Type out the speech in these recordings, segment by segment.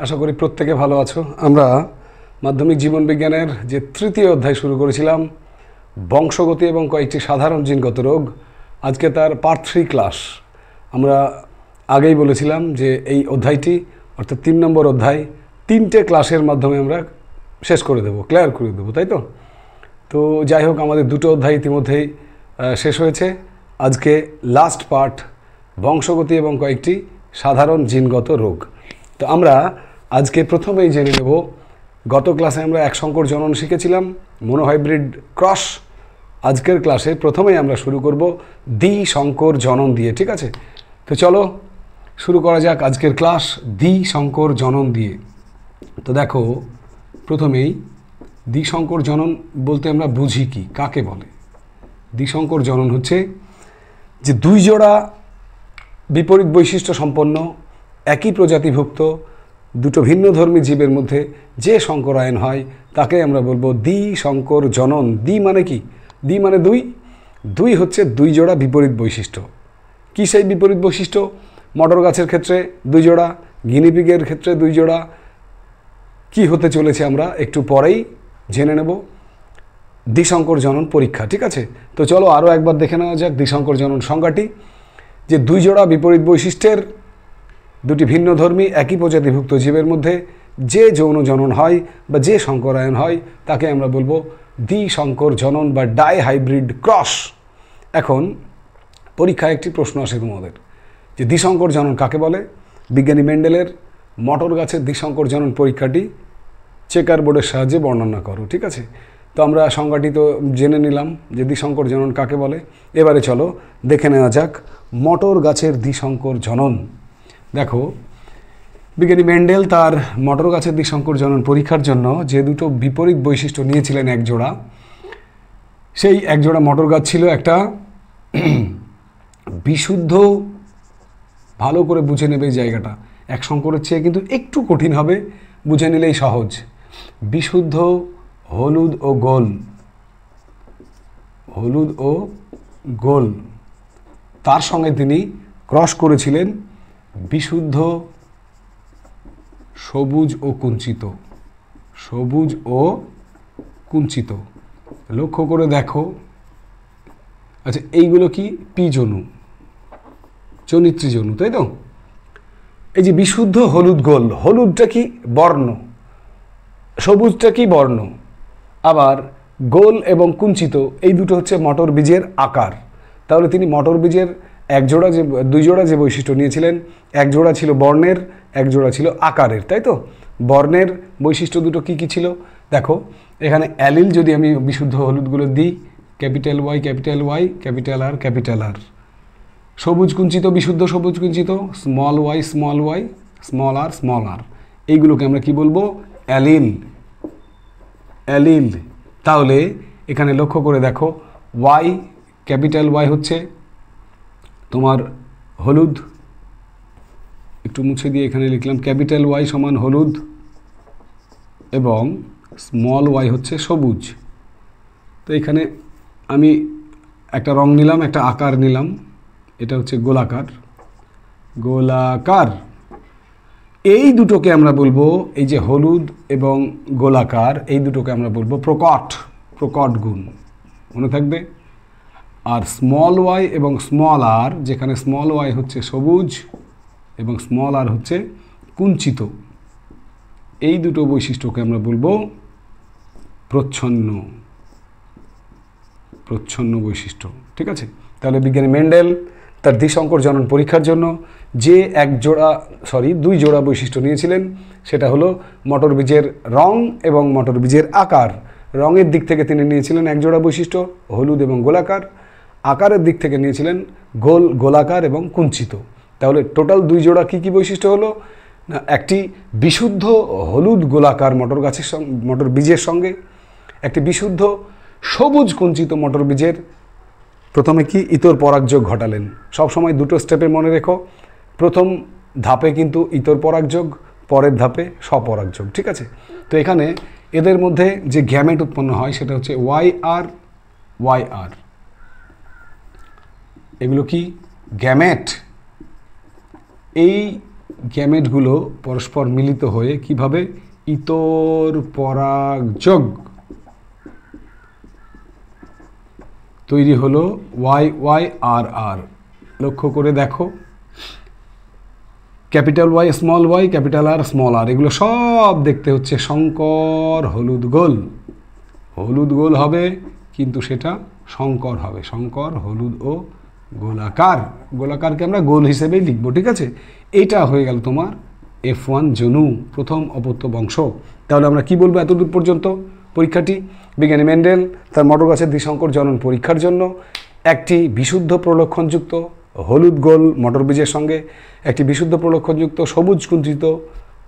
আশা করি প্রত্যেকে ভালো আছো। আমরা মাধ্যমিক জীবন বিজ্ঞানের যে তৃতীয় অধ্যায় শুরু করেছিলাম, বংশগতি এবং কয়েকটি সাধারণ জিনগত রোগ, আজকে তার পার্ট 3 ক্লাস। আমরা আগেই বলেছিলাম যে এই অধ্যায়টি অর্থাৎ 3 নম্বর অধ্যায় 3টে ক্লাসের মাধ্যমে আমরা শেষ করে দেব, ক্লিয়ার করে দেবো, তাই তো? তো যাই হোক, আমাদের দুটো অধ্যায় ইতিমধ্যেই শেষ হয়েছে। আজকে লাস্ট পার্ট, বংশগতি এবং কয়েকটি সাধারণ জিনগত রোগ। তো আমরা আজকে প্রথমেই জেনে নেব, গত ক্লাসে আমরা এক সংকর জনন শিখেছিলাম, মনোহাইব্রিড ক্রস। আজকের ক্লাসে প্রথমেই আমরা শুরু করব দ্বিসংকর জনন দিয়ে, ঠিক আছে? তো চলো শুরু করা যাক আজকের ক্লাস দ্বিসংকর জনন দিয়ে। তো দেখো, প্রথমেই দ্বিসংকর জনন বলতে আমরা বুঝি কি, কাকে বলে? দ্বিসংকর জনন হচ্ছে যে দুই জোড়া বিপরীত বৈশিষ্ট্য সম্পন্ন একই প্রজাতিভুক্ত দুটো ভিন্নধর্মী জীবের মধ্যে যে সংকরায়ন হয় তাকে আমরা বলবো দ্বিসংকর জনন। দ্বি মানে কি? দ্বি মানে দুই। দুই হচ্ছে দুই জোড়া বিপরীত বৈশিষ্ট্য। কি সেই বিপরীত বৈশিষ্ট্য? মটর গাছের ক্ষেত্রে দুই জোড়া, গিনিপিগের ক্ষেত্রে দুই জোড়া। কি হতে চলেছে আমরা একটু পরেই জেনে নেব। দ্বিসংকর জনন পরীক্ষা, ঠিক আছে? তো চলো আরও একবার দেখে নেওয়া যাক দ্বিসংকর জনন সংজ্ঞাটি। যে দুই জোড়া বিপরীত বৈশিষ্ট্যের দুটি ভিন্নধর্মী একই প্রজাতিভুক্ত জীবের মধ্যে যে যৌন জনন হয় বা যে সংকরায়ন হয় তাকে আমরা বলবো দ্বিসংকর জনন বা ডাইহাইব্রিড ক্রস। এখন পরীক্ষায় একটি প্রশ্ন আসে তোমাদের, যে দ্বিসংকর জনন কাকে বলে? বিজ্ঞানী মেন্ডেলের মটর গাছের দ্বিসংকর জনন পরীক্ষাটি চেকার বোর্ডের সাহায্যে বর্ণনা করো, ঠিক আছে? তো আমরা সংজ্ঞাটি তো জেনে নিলাম যে দ্বিসংকর জনন কাকে বলে। এবারে চলো দেখে নেওয়া যাক মটর গাছের দ্বিসংকর জনন। দেখো, বিজ্ঞানী মেন্ডেল তার মটর গাছের দ্বিসংকর জনন পরীক্ষার জন্য যে দুটো বিপরীত বৈশিষ্ট্য নিয়েছিলেন এক জোড়া, সেই এক জোড়া মটর গাছ ছিল একটা বিশুদ্ধ, ভালো করে বুঝে নেবে এই জায়গাটা, এক সংকরের চেয়ে কিন্তু একটু কঠিন হবে, বুঝে নিলেই সহজ। বিশুদ্ধ হলুদ ও গোল, হলুদ ও গোল, তার সঙ্গে তিনি ক্রস করেছিলেন বিশুদ্ধ সবুজ ও কুঞ্চিত, সবুজ ও কুঞ্চিত। লক্ষ্য করে দেখো, আচ্ছা এইগুলো কি? পিজনু, চনিত্রী জনু, তাই তো? এই যে বিশুদ্ধ হলুদ গোল, হলুদটা কি? বর্ণ। সবুজটা কি? বর্ণ। আবার গোল এবং কুঞ্চিত এই দুটো হচ্ছে মটর বীজের আকার। তাহলে তিনি মটর বীজের দুই জোড়া যে বৈশিষ্ট্য নিয়েছিলেন, এক জোড়া ছিল বর্ণের, এক জোড়া ছিল আকারের, তাই তো? বর্ণের বৈশিষ্ট্য দুটো কি কি ছিল দেখো, এখানে অ্যালিল যদি আমি বিশুদ্ধ হলুদগুলো দিই, capital Y, capital Y, capital R, capital R. সবুজ কুঞ্চিত, বিশুদ্ধ সবুজ কুঞ্চিত, small y, small y, small r, small r. এইগুলোকে আমরা কি বলবো? Allele, allele. তাহলে এখানে লক্ষ্য করে দেখো, ওয়াই, ক্যাপিটাল ওয়াই হচ্ছে তোমার হলুদ, একটু মুছে দিয়ে এখানে লিখলাম ক্যাপিটাল ওয়াই সমান হলুদ, এবং স্মল ওয়াই হচ্ছে সবুজ। তো এখানে আমি একটা রং নিলাম, একটা আকার নিলাম, এটা হচ্ছে গোলাকার, গোলাকার। এই দুটোকে আমরা বলবো, এই যে হলুদ এবং গোলাকার, এই দুটোকে আমরা বলবো প্রকট, প্রকট গুণ, মনে থাকবে। আর স্মল ওয়াই এবং স্মল আর, যেখানে স্মল ওয়াই হচ্ছে সবুজ এবং স্মল আর হচ্ছে কুঞ্চিত, এই দুটো বৈশিষ্ট্যকে আমরা বলবো প্রচ্ছন্ন, প্রচ্ছন্ন বৈশিষ্ট্য, ঠিক আছে? তাহলে বিজ্ঞানী মেন্ডেল তার দ্বিসংকর জনন পরীক্ষার জন্য যে দুই জোড়া বৈশিষ্ট্য নিয়েছিলেন, সেটা হলো মটর বীজের রং এবং মটর বীজের আকার। রঙের দিক থেকে তিনি নিয়েছিলেন এক জোড়া বৈশিষ্ট্য, হলুদ এবং গোলাকার। আকারের দিক থেকে নিয়েছিলেন গোল, গোলাকার এবং কুঞ্চিত। তাহলে টোটাল দুই জোড়া কি কি বৈশিষ্ট্য হলো না, একটি বিশুদ্ধ হলুদ গোলাকার মটর বীজের সঙ্গে একটি বিশুদ্ধ সবুজ কুঞ্চিত মটর বীজের প্রথমে কি ইতর পরাগযোগ ঘটালেন। সবসময় দুটো স্টেপে মনে রেখো, প্রথম ধাপে কিন্তু ইতর পরাগযোগ, পরের ধাপে স্বপরাগযোগ, ঠিক আছে? তো এখানে এদের মধ্যে যে গ্যামেট উৎপন্ন হয় সেটা হচ্ছে ওয়াই আর, ওয়াই আর। এগুলো কি? গ্যামেট। এই গ্যামেটগুলো পরস্পর মিলিত হয়ে কিভাবে ইতর পরাগযোগ তৈরি হলো ওয়াই ওয়াই আর আর। লক্ষ্য করে দেখো, capital Y small y, capital R small r, এগুলো সব দেখতে হচ্ছে শঙ্কর হলুদ গোল। হলুদ গোল হবে কিন্তু সেটা শঙ্কর হবে, শঙ্কর হলুদ ও গোলাকার। গোলাকারকে আমরা গোল হিসেবেই লিখবো, ঠিক আছে। এইটা হয়ে গেল তোমার F1 জনু, প্রথম অপত্য বংশ। তাহলে আমরা কি বলবো এতদূর পর্যন্ত? পরীক্ষাটি বিজ্ঞানী মেন্ডেল তার মটর গাছের দ্বিসংকর জনন পরীক্ষার জন্য একটি বিশুদ্ধ প্রলক্ষণযুক্ত হলুদ গোল মটর বীজের সঙ্গে একটি বিশুদ্ধ প্রলক্ষণযুক্ত সবুজ কুঞ্চিত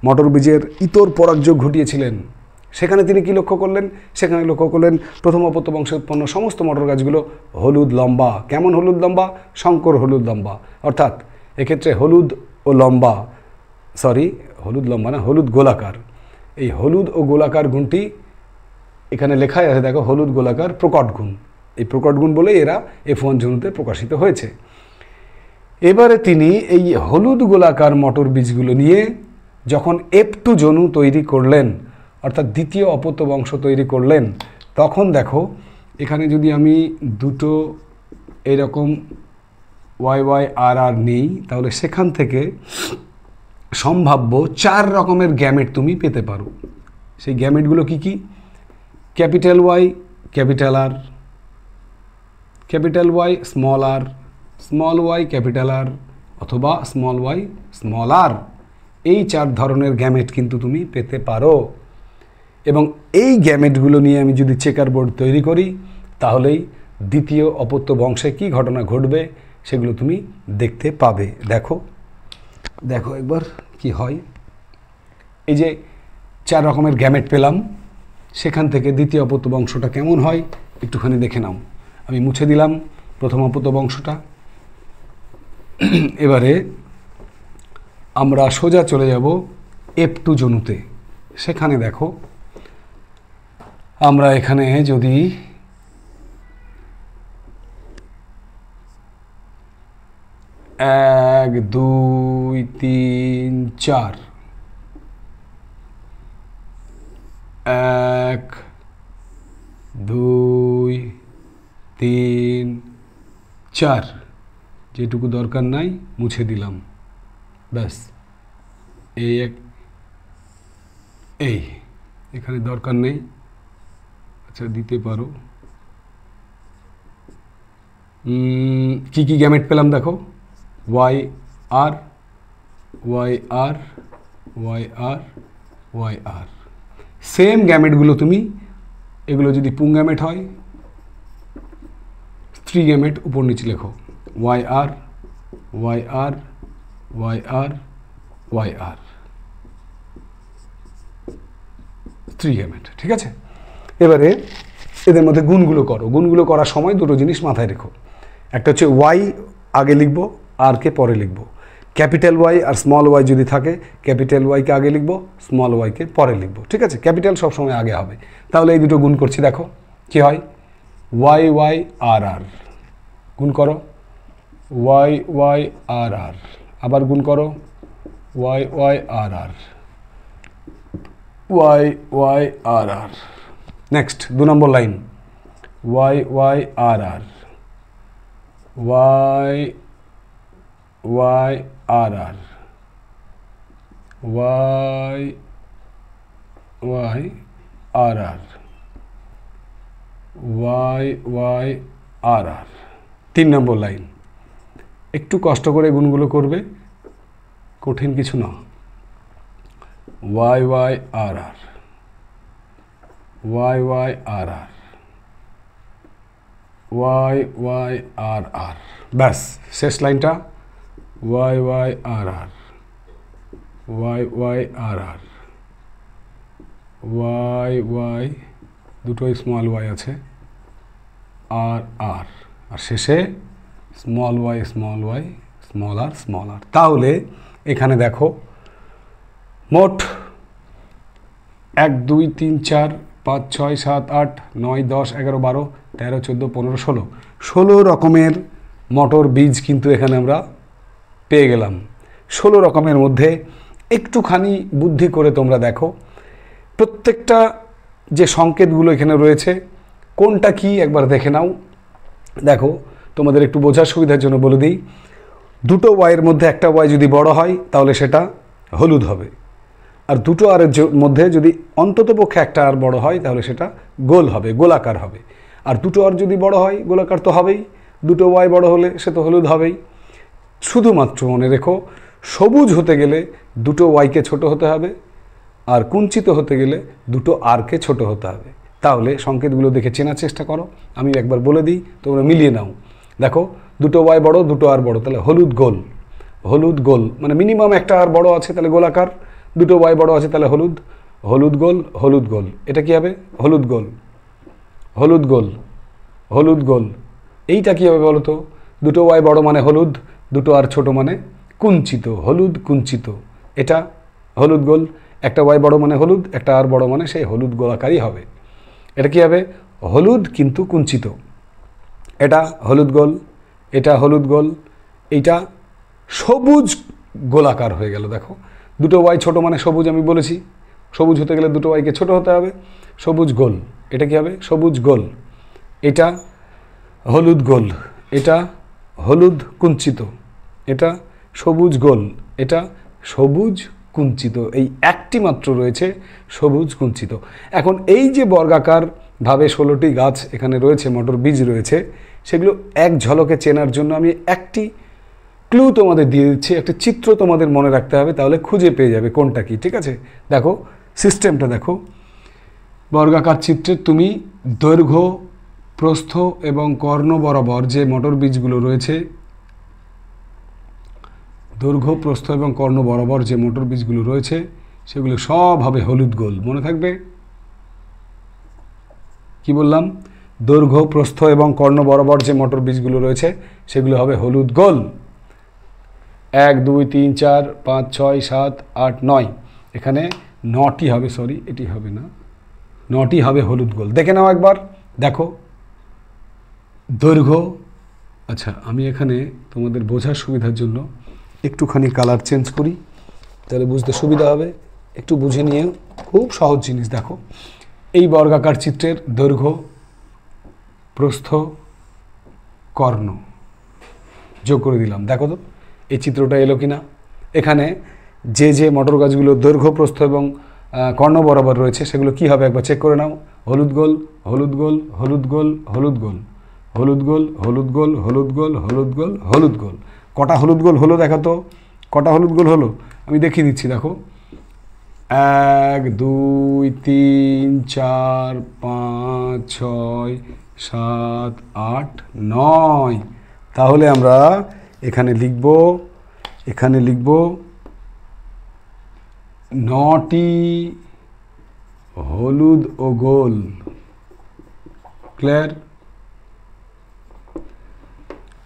মটর বীজের ইতর পরাগযোগ ঘটিয়েছিলেন। সেখানে তিনি কি লক্ষ্য করলেন? সেখানে লক্ষ্য করলেন প্রথম অপত্য বংশে উৎপন্ন সমস্ত মটর গাছগুলো হলুদ লম্বা। কেমন হলুদ লম্বা? শঙ্কর হলুদ লম্বা। অর্থাৎ এক্ষেত্রে হলুদ ও লম্বা, হলুদ লম্বা না, হলুদ গোলাকার। এই হলুদ ও গোলাকার গুণটি এখানে লেখাই আছে, দেখো, হলুদ গোলাকার প্রকট গুণ। এই প্রকট গুণ বলে এরা F1 জনুতে প্রকাশিত হয়েছে। এবারে তিনি এই হলুদ গোলাকার মটর বীজগুলো নিয়ে যখন F2 জনু তৈরি করলেন, অর্থাৎ দ্বিতীয় অপত্য বংশ তৈরি করলেন, তখন দেখো এখানে যদি আমি দুটো এরকম ওয়াই ওয়াই আর আর নেই, তাহলে সেখান থেকে সম্ভাব্য 4 রকমের গ্যামেট তুমি পেতে পারো। সেই গ্যামেটগুলো কি কি? Capital Y capital R, capital Y small r, small y capital R, অথবা স্মল ওয়াই স্মল আর। এই 4 ধরনের গ্যামেট কিন্তু তুমি পেতে পারো। এবং এই গ্যামেটগুলো নিয়ে আমি যদি চেকার বোর্ড তৈরি করি, তাহলেই দ্বিতীয় অপত্য বংশে কী ঘটনা ঘটবে সেগুলো তুমি দেখতে পাবে। দেখো দেখো একবার কি হয়। এই যে 4 রকমের গ্যামেট পেলাম, সেখান থেকে দ্বিতীয় অপত্য বংশটা কেমন হয় একটুখানি দেখে নাও। আমি মুছে দিলাম প্রথম অপত্য বংশটা। এবারে আমরা সোজা চলে যাব F2 জনুতে। সেখানে দেখো আমরা এখানে যদি 1 2 3 4 1 2 3 4 যেটুকু দরকার নাই মুছে দিলাম, ব্যাস। এই এখানে দরকার নেই, আচ্ছা দিতে পারো। কি কি গ্যামেট পেলাম দেখো, ওয়াই আর ওয়াই আর ওয়াই আর ওয়াই আর। সেম গ্যামেটগুলো তুমি, এগুলো যদি পুং গ্যামেট হয়, স্ত্রী গ্যামেট উপর নিচে লেখো, ওয়াই আর ওয়াই আর ওয়াই আর ওয়াই আর, স্ত্রী গ্যামেট, ঠিক আছে। এবারে এদের মধ্যে গুণগুলো করো। গুণগুলো করার সময় দুটো জিনিস মাথায় রেখো। একটা হচ্ছে ওয়াই আগে লিখবো, আর কে পরে লিখবো। ক্যাপিটাল ওয়াই আর স্মল ওয়াই যদি থাকে, ক্যাপিটাল ওয়াইকে আগে লিখবো, স্মল ওয়াইকে পরে লিখবো, ঠিক আছে। ক্যাপিটাল সবসময় আগে হবে। তাহলে এই দুটো গুণ করছি, দেখো কি হয়। ওয়াই ওয়াই আর আর, গুণ করো ওয়াই ওয়াই আর আর, আবার গুণ করো ওয়াই ওয়াই আর আর, ওয়াই ওয়াই আর আর। নেক্সট 2 নম্বর লাইন, ওয়াই ওয়াই আর আর, ওয়াই ওয়াই আর আর, ওয়াই ওয়াই আর আর, ওয়াই ওয়াই আর আর। 3 নম্বর লাইন, একটু কষ্ট করে গুণগুলো করবে, কঠিন কিছু না। ওয়াই ওয়াই আর আর, ওয়াই ওয়াই আর আর, ওয়াই ওয়াই আর আর, ব্যাস। শেষ লাইনটা ওয়াই ওয়াই আর আর, ওয়াই ওয়াই আর আর, ওয়াই ওয়াই, দুটোই স্মল ওয়াই আছে, আর আর, আর শেষে small y small y small r small r. তাহলে এখানে দেখো মোট 1 2 3 4 5 6 7 8 9 10 11 12 13 14 15 16 রকমের মটর বীজ কিন্তু এখানে আমরা পেয়ে গেলাম। 16 রকমের মধ্যে একটুখানি বুদ্ধি করে তোমরা দেখো প্রত্যেকটা যে সংকেতগুলো এখানে রয়েছে কোনটা কি একবার দেখে নাও। দেখো তোমাদের একটু বোঝার সুবিধার জন্য বলে দিই, দুটো ওয়াইয়ের মধ্যে একটা ওয়াই যদি বড় হয় তাহলে সেটা হলুদ হবে, আর দুটো আরের মধ্যে যদি অন্ততপক্ষে একটা আর বড় হয় তাহলে সেটা গোল হবে, গোলাকার হবে। আর দুটো আর যদি বড় হয় গোলাকার তো হবেই, দুটো ওয়াই বড় হলে সে তো হলুদ হবেই। শুধুমাত্র মনে রেখো সবুজ হতে গেলে দুটো ওয়াইকে ছোট হতে হবে, আর কুঞ্চিত হতে গেলে দুটো আরকে ছোট হতে হবে। তাহলে সংকেতগুলো দেখে চেনার চেষ্টা করো, আমি একবার বলে দিই তোমরা মিলিয়ে নাও। দেখো দুটো ওয়াই বড় দুটো আর বড়, তাহলে হলুদ গোল, হলুদ গোল মানে মিনিমাম একটা আর বড় আছে তাহলে গোলাকার, দুটো ওয়াই বড় আছে তাহলে হলুদ, হলুদ গোল, হলুদ গোল। এটা কি হবে? হলুদ গোল, হলুদ গোল, হলুদ গোল। এইটা কী হবে বলো তো? দুটো ওয়াই বড় মানে হলুদ, দুটো আর ছোট মানে কুঞ্চিত, হলুদ কুঞ্চিত। এটা হলুদ গোল, একটা ওয়াই বড় মানে হলুদ, একটা আর বড় মানে সেই হলুদ গোলাকারই হবে। এটা কি হবে? হলুদ কিন্তু কুঞ্চিত। এটা হলুদ গোল, এটা হলুদ গোল, এইটা সবুজ গোলাকার হয়ে গেল। দেখো দুটো ওয়াই ছোট মানে সবুজ, আমি বলেছি সবুজ হতে গেলে দুটো ওয়াইকে ছোট হতে হবে, সবুজ গোল। এটা কি হবে? সবুজ গোল। এটা হলুদ গোল, এটা হলুদ কুঞ্চিত, এটা সবুজ গোল, এটা সবুজ কুঞ্চিত। এই একটি মাত্র রয়েছে সবুজ কুঞ্চিত। এখন এই যে বর্গাকারভাবে 16টি গাছ এখানে রয়েছে, মটর বীজ রয়েছে, সেগুলো এক ঝলকে চেনার জন্য আমি একটি ক্লু তোমাদের দিয়ে দিচ্ছি, একটা চিত্র তোমাদের মনে রাখতে হবে, তাহলে খুঁজে পেয়ে যাবে কোনটা কি। ঠিক আছে, দেখো সিস্টেমটা দেখো। বর্গাকার চিত্রের তুমি দৈর্ঘ্য, প্রস্থ এবং কর্ণ বরাবর যে মটর বীজগুলো রয়েছে, দৈর্ঘ্য, প্রস্থ এবং কর্ণ বরাবর যে মোটর বীজগুলো রয়েছে সেগুলো সব হবে হলুদ গোল। মনে থাকবে কি বললাম? দৈর্ঘ্য, প্রস্থ এবং কর্ণ বরাবর যে মোটর বীজগুলো রয়েছে সেগুলো হবে হলুদ গোল। 1 2 3 4 5 6 7 8 9, এখানে 9টি হবে, সরি এটি হবে না, 9টি হবে হলুদ গোল। দেখে নাও একবার, দেখো দৈর্ঘ্য। আচ্ছা, আমি এখানে তোমাদের বোঝার সুবিধার জন্য একটুখানি কালার চেঞ্জ করি, তাহলে বুঝতে সুবিধা হবে। একটু বুঝে নিয়ে, খুব সহজ জিনিস। দেখো এই বর্গাকার চিত্রের দৈর্ঘ্য, প্রস্থ, কর্ণ যোগ করে দিলাম। দেখো তো এই চিত্রটা এলো কিনা? এখানে যে যে মটর গাছগুলো দৈর্ঘ্য, প্রস্থ এবং কর্ণ বরাবর রয়েছে সেগুলো কি হবে একবার চেক করে নাও। হলুদ গোল, হলুদ গোল, হলুদ গোল, হলুদ গোল, হলুদ গোল, হলুদ গোল, হলুদ গোল, হলুদ গোল, হলুদ গোল। কটা হলুদ গোল হলো দেখো তো, কটা হলুদ গোল হলো আমি দেখিয়ে দিচ্ছি। দেখো 1 2 3 4 5 6 7 8 9। তাহলে আমরা এখানে লিখব, এখানে লিখব 9টি হলুদ ও গোল। ক্লিয়ার?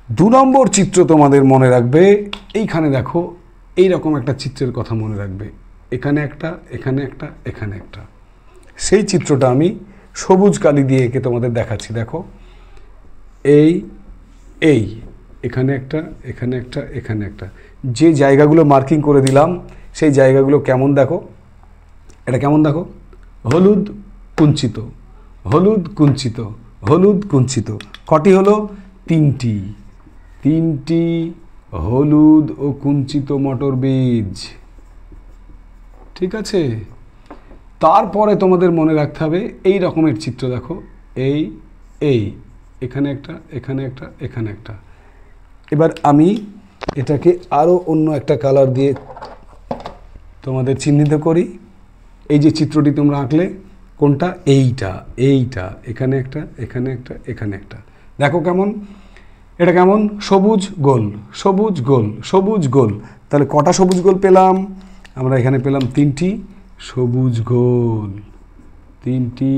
2 নম্বর চিত্র তোমাদের মনে রাখবে, এইখানে দেখো এই রকম একটা চিত্রের কথা মনে রাখবে, এখানে একটা, এখানে একটা, এখানে একটা। সেই চিত্রটা আমি সবুজ কালি দিয়ে এঁকে তোমাদের দেখাচ্ছি। দেখো এই এই এখানে একটা, এখানে একটা, এখানে একটা, যে জায়গাগুলো মার্কিং করে দিলাম সেই জায়গাগুলো কেমন দেখো, এটা কেমন দেখো? হলুদ কুঞ্চিত, হলুদ কুঞ্চিত, হলুদ কুঞ্চিত। কটি হলো? 3টি। 3টি হলুদ ও কুঞ্চিত মটর বীজ। ঠিক আছে, তারপরে তোমাদের মনে রাখতে হবে এই রকমের চিত্র। দেখো এই এই এখানে একটা, এখানে একটা, এখানে একটা। এবার আমি এটাকে আরও অন্য একটা কালার দিয়ে তোমাদের চিহ্নিত করি। এই যে চিত্রটি তোমরা আঁকলে কোনটা? এইটা, এইটা, এখানে একটা, এখানে একটা, এখানে একটা। দেখো কেমন, এটা কেমন? সবুজ গোল, সবুজ গোল, সবুজ গোল। তাহলে কটা সবুজ গোল পেলাম আমরা? এখানে পেলাম 3টি সবুজ গোল, 3টি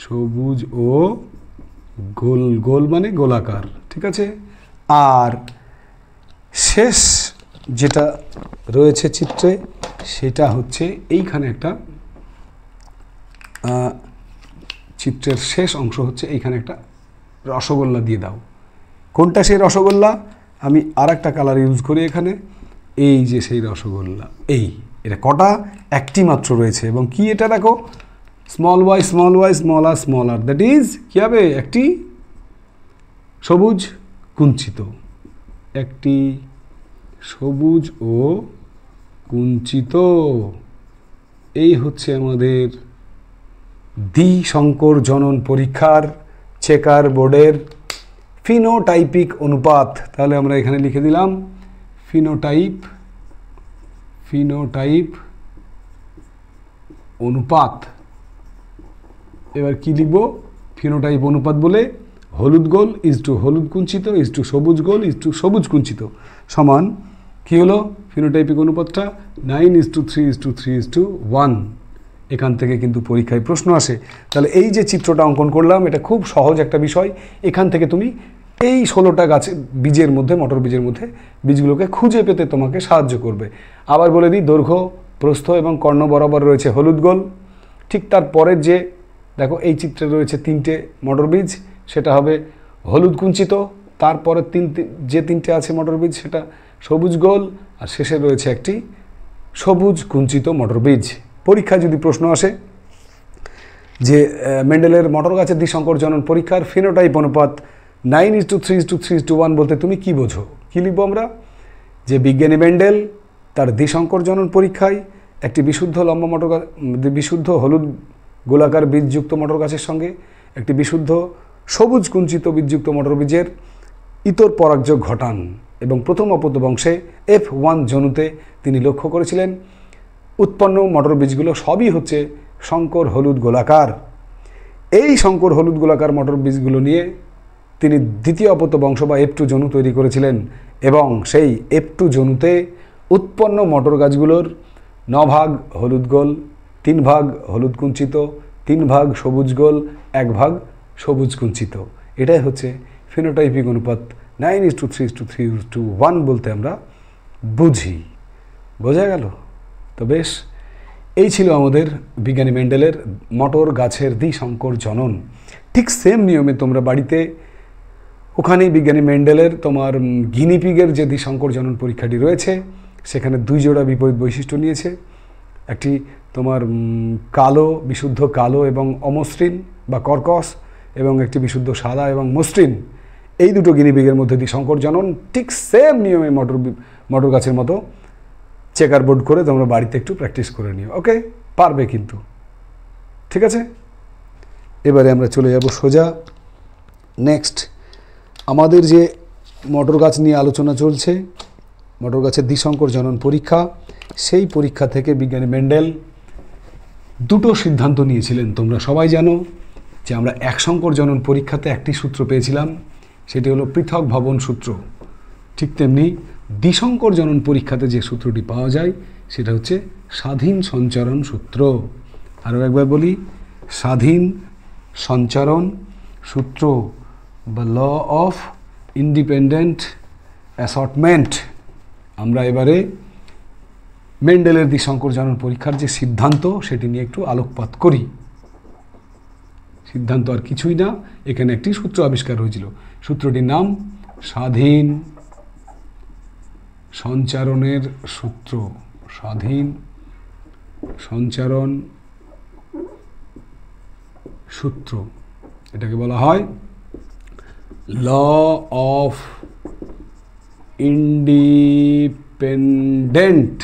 সবুজ ও গোল, গোল মানে গোলাকার। ঠিক আছে, আর শেষ যেটা রয়েছে চিত্রে সেটা হচ্ছে এইখানে একটা, চিত্রের শেষ অংশ হচ্ছে এইখানে একটা রসগোল্লা দিয়ে দাও। কোনটা সেই রসগোল্লা? আমি আর একটা কালার ইউজ করি এখানে, এই যে সেই রসগোল্লা, এই এটা কটা, একটি মাত্র রয়েছে। এবং কি এটা দেখো, small y small y small r small r, that is কী হবে, একটি সবুজ কুঞ্চিত, একটি সবুজ ও কুঞ্চিত। এই হচ্ছে আমাদের দ্বিসংকর জনন পরীক্ষার চেকার বোর্ডের ফিনোটাইপিক অনুপাত। তাহলে আমরা এখানে লিখে দিলাম ফিনোটাইপ অনুপাত। এবার কি লিখব, ফিনোটাইপ অনুপাত বলে হলুদ গোল ইজ টু হলুদ কুঞ্চিত ইজ টু সবুজ গোল ইজ টু সবুজ কুঞ্চিত সমান কি হলো, ফিনোটাইপিক অনুপাতটা 9:3:3:1। এখান থেকে কিন্তু পরীক্ষায় প্রশ্ন আসে। তাহলে এই যে চিত্রটা অঙ্কন করলাম, এটা খুব সহজ একটা বিষয়। এখান থেকে তুমি এই 16টা গাছে বীজের মধ্যে, মটর বীজের মধ্যে বীজগুলোকে খুঁজে পেতে তোমাকে সাহায্য করবে। আবার বলে দিই, দৈর্ঘ্য, প্রস্থ এবং কর্ণ বরাবর রয়েছে হলুদ গোল। ঠিক তার পরের যে দেখো এই চিত্রে রয়েছে 3টে মটর বীজ, সেটা হবে হলুদ কুঞ্চিত। তারপরে যে 3টে আছে মটর বীজ সেটা সবুজ গোল, আর শেষে রয়েছে একটি সবুজ কুঞ্চিত মটর বীজ। পরীক্ষায় যদি প্রশ্ন আসে যে মেন্ডেলের মটর গাছের দ্বিসংকর জনন পরীক্ষার ফিনোটাইপ অনুপাত 9:3:3:1 বলতে তুমি কি বোঝো, কী লিখবো আমরা, যে বিজ্ঞানী মেন্ডেল তার দ্বিসংকর জনন পরীক্ষায় একটি বিশুদ্ধ লম্বা মটর গাছ, বিশুদ্ধ হলুদ গোলাকার বীজযুক্ত মটর গাছের সঙ্গে একটি বিশুদ্ধ সবুজ কুঞ্চিত বীজযুক্ত মটর বীজের ইতর পরাগযোগ ঘটান এবং প্রথম অপত্য বংশে F1 জনুতে তিনি লক্ষ্য করেছিলেন উৎপন্ন মটর বীজগুলো সবই হচ্ছে সংকর হলুদ গোলাকার। এই সংকর হলুদ গোলাকার মটর বীজগুলো নিয়ে তিনি দ্বিতীয় অপত্য বংশ বা F2 জনু তৈরি করেছিলেন এবং সেই F2 জনুতে উৎপন্ন মটর গাছগুলোর 9 ভাগ হলুদ গোল, 3 ভাগ হলুদ কুঞ্চিত, 3 ভাগ সবুজ গোল, 1 ভাগ সবুজ কুঞ্চিত। এটাই হচ্ছে ফিনোটাইপিক অনুপাত 9:3:3:1 বলতে আমরা বুঝি। বোঝা গেল তো? বেশ, এই ছিল আমাদের বিজ্ঞানী মেন্ডেলের মটর গাছের দ্বিসংকর জনন। ঠিক সেম নিয়মে তোমরা বাড়িতে ওখানেই বিজ্ঞানী মেন্ডেলের তোমার গিনিপিগের যে দ্বিসংকর জনন পরীক্ষাটি রয়েছে, সেখানে 2 জোড়া বিপরীত বৈশিষ্ট্য নিয়েছে। একটি তোমার কালো, বিশুদ্ধ কালো এবং অমসৃণ বা কর্কশ, এবং একটি বিশুদ্ধ সাদা এবং মসৃণ। এই দুটো গিনিপিগের মধ্যে দ্বিসংকর জনন ঠিক সেম নিয়মে মটর গাছের মতো চেকার বোর্ড করে তোমরা বাড়িতে একটু প্র্যাকটিস করে নিও। ওকে, পারবে কিন্তু, ঠিক আছে? এবারে আমরা চলে যাব সোজা নেক্সট। আমাদের যে মটর গাছ নিয়ে আলোচনা চলছে, মটর গাছের দ্বিসংকর জনন পরীক্ষা, সেই পরীক্ষা থেকে বিজ্ঞানী মেন্ডেল 2টো সিদ্ধান্ত নিয়েছিলেন। তোমরা সবাই জানো যে আমরা একসংকর জনন পরীক্ষাতে একটি সূত্র পেয়েছিলাম, সেটি হলো পৃথক ভবন সূত্র। ঠিক তেমনি দ্বিসংকর জনন পরীক্ষাতে যে সূত্রটি পাওয়া যায় সেটা হচ্ছে স্বাধীন সঞ্চারণ সূত্র। আরও একবার বলি, স্বাধীন সঞ্চারণ সূত্র বা ল অফ ইন্ডিপেন্ডেন্ট অ্যাসর্টমেন্ট। আমরা এবারে মেন্ডেলের দ্বিসংকর জনন পরীক্ষার যে সিদ্ধান্ত সেটি নিয়ে একটু আলোকপাত করি। সিদ্ধান্ত আর কিছুই না, এখানে একটি সূত্র আবিষ্কার হয়েছিল। সূত্রটির নাম স্বাধীন সঞ্চারণের সূত্র। স্বাধীন সঞ্চারণ সূত্র, এটাকে বলা হয় law of independent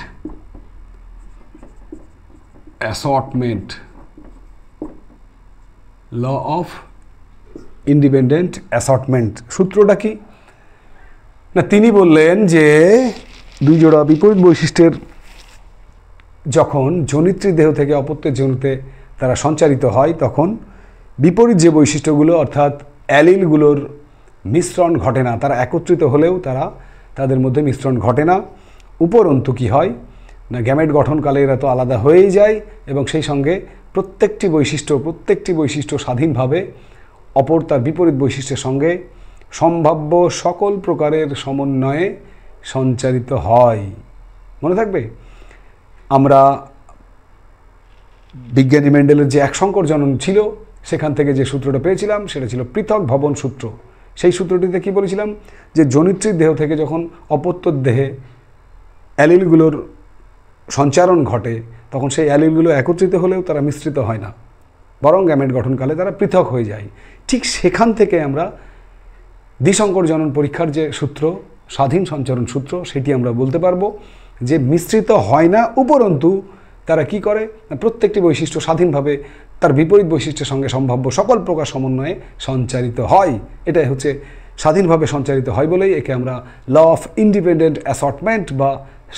assortment. Law of independent assortment সূত্রটা কি না, তিনি বললেন যে 2 জোড়া বিপরীত বৈশিষ্ট্যের যখন জনিত্রী দেহ থেকে অপত্যের জনুতে তারা সঞ্চারিত হয়, তখন বিপরীত যে বৈশিষ্ট্যগুলো অর্থাৎ অ্যালিলগুলোর মিশ্রণ ঘটে না। তারা একত্রিত হলেও তাদের মধ্যে মিশ্রণ ঘটে না। উপরন্তু কি হয় না, গ্যামেট গঠনকালে এরা তো আলাদা হয়েই যায় এবং সেই সঙ্গে প্রত্যেকটি বৈশিষ্ট্য স্বাধীনভাবে অপর তার বিপরীত বৈশিষ্ট্যের সঙ্গে সম্ভাব্য সকল প্রকারের সমন্বয়ে সঞ্চারিত হয়। মনে থাকবে, আমরা বিজ্ঞানী মেন্ডেলের যে একসংকর জনন ছিল সেখান থেকে যে সূত্রটা পেয়েছিলাম সেটা ছিল পৃথক ভবন সূত্র। সেই সূত্রটিতে কি বলেছিলাম যে জনিত্রীর দেহ থেকে যখন অপত্যর দেহে অ্যালিলগুলোর সঞ্চারণ ঘটে, তখন সেই অ্যালিলগুলো একত্রিত হলেও তারা মিশ্রিত হয় না, বরং গ্যামেট গঠনকালে তারা পৃথক হয়ে যায়। ঠিক সেখান থেকে আমরা দ্বিসংকর জনন পরীক্ষার যে সূত্র, স্বাধীন সঞ্চারণ সূত্র, সেটি আমরা বলতে পারবো যে মিশ্রিত হয় না, উপরন্তু তারা কি করে, প্রত্যেকটি বৈশিষ্ট্য স্বাধীনভাবে তার বিপরীত বৈশিষ্ট্যের সঙ্গে সম্ভাব্য সকল প্রকার সমন্বয়ে সঞ্চারিত হয়। এটাই হচ্ছে স্বাধীনভাবে সঞ্চারিত হয় বলেই একে আমরা ল অফ ইন্ডিপেন্ডেন্ট অ্যাসর্টমেন্ট বা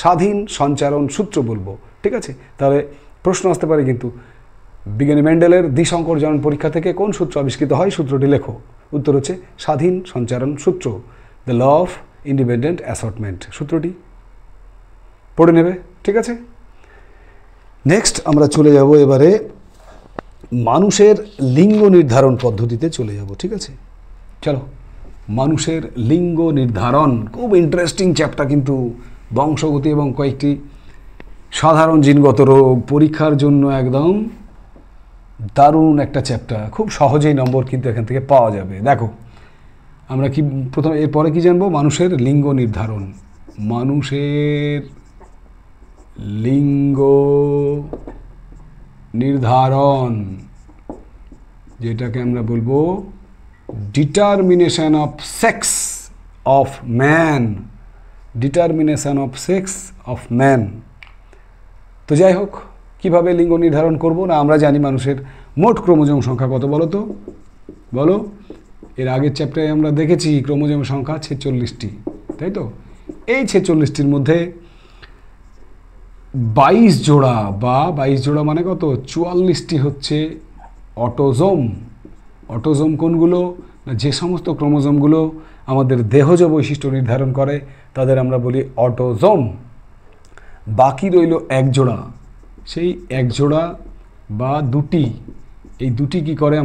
স্বাধীন সঞ্চারণ সূত্র বলবো। ঠিক আছে, তাহলে প্রশ্ন আসতে পারে কিন্তু বিজ্ঞানী মেন্ডেলের দ্বিসংকর জনন পরীক্ষা থেকে কোন সূত্র আবিষ্কৃত হয়, সূত্রটি লেখো। উত্তর হচ্ছে স্বাধীন সঞ্চারণ সূত্র, the law of independent assortment. সূত্রটি পড়ে নেবে। ঠিক আছে, নেক্সট আমরা চলে যাব এবারে মানুষের লিঙ্গ নির্ধারণ পদ্ধতিতে চলে যাব। ঠিক আছে, চলো। মানুষের লিঙ্গ নির্ধারণ খুব ইন্টারেস্টিং চ্যাপ্টার, কিন্তু বংশগতি এবং কয়েকটি সাধারণ জিনগত রোগ পরীক্ষার জন্য একদম দারুণ একটা চ্যাপ্টার। খুব সহজেই নম্বর কিন্তু এখান থেকে পাওয়া যাবে। দেখো আমরা কি প্রথমে, এরপরে কি জানবো, মানুষের লিঙ্গ নির্ধারণ। মানুষের লিঙ্গ নির্ধারণ, যেটাকে আমরা বলবো determination of sex of man, determination of sex of man. তো যাই হোক, কীভাবে লিঙ্গ নির্ধারণ করব না, আমরা জানি মানুষের মোট ক্রোমোজোম সংখ্যা কত বলো তো, বলো। এর আগের চ্যাপ্টারে আমরা দেখেছি ক্রোমোজোম সংখ্যা 46টি, তাই তো। এই 46টির মধ্যে 22 জোড়া বা 22 জোড়া মানে কত, 44টি হচ্ছে অটোজোম। অটোজোম কোনগুলো না, যে সমস্ত ক্রোমোজোমগুলো আমাদের দেহজ বৈশিষ্ট্য নির্ধারণ করে তাদের আমরা বলি অটোজোম। বাকি রইল 1 জোড়া, সেই 1 জোড়া বা দুটি, এই দুটি কি করে,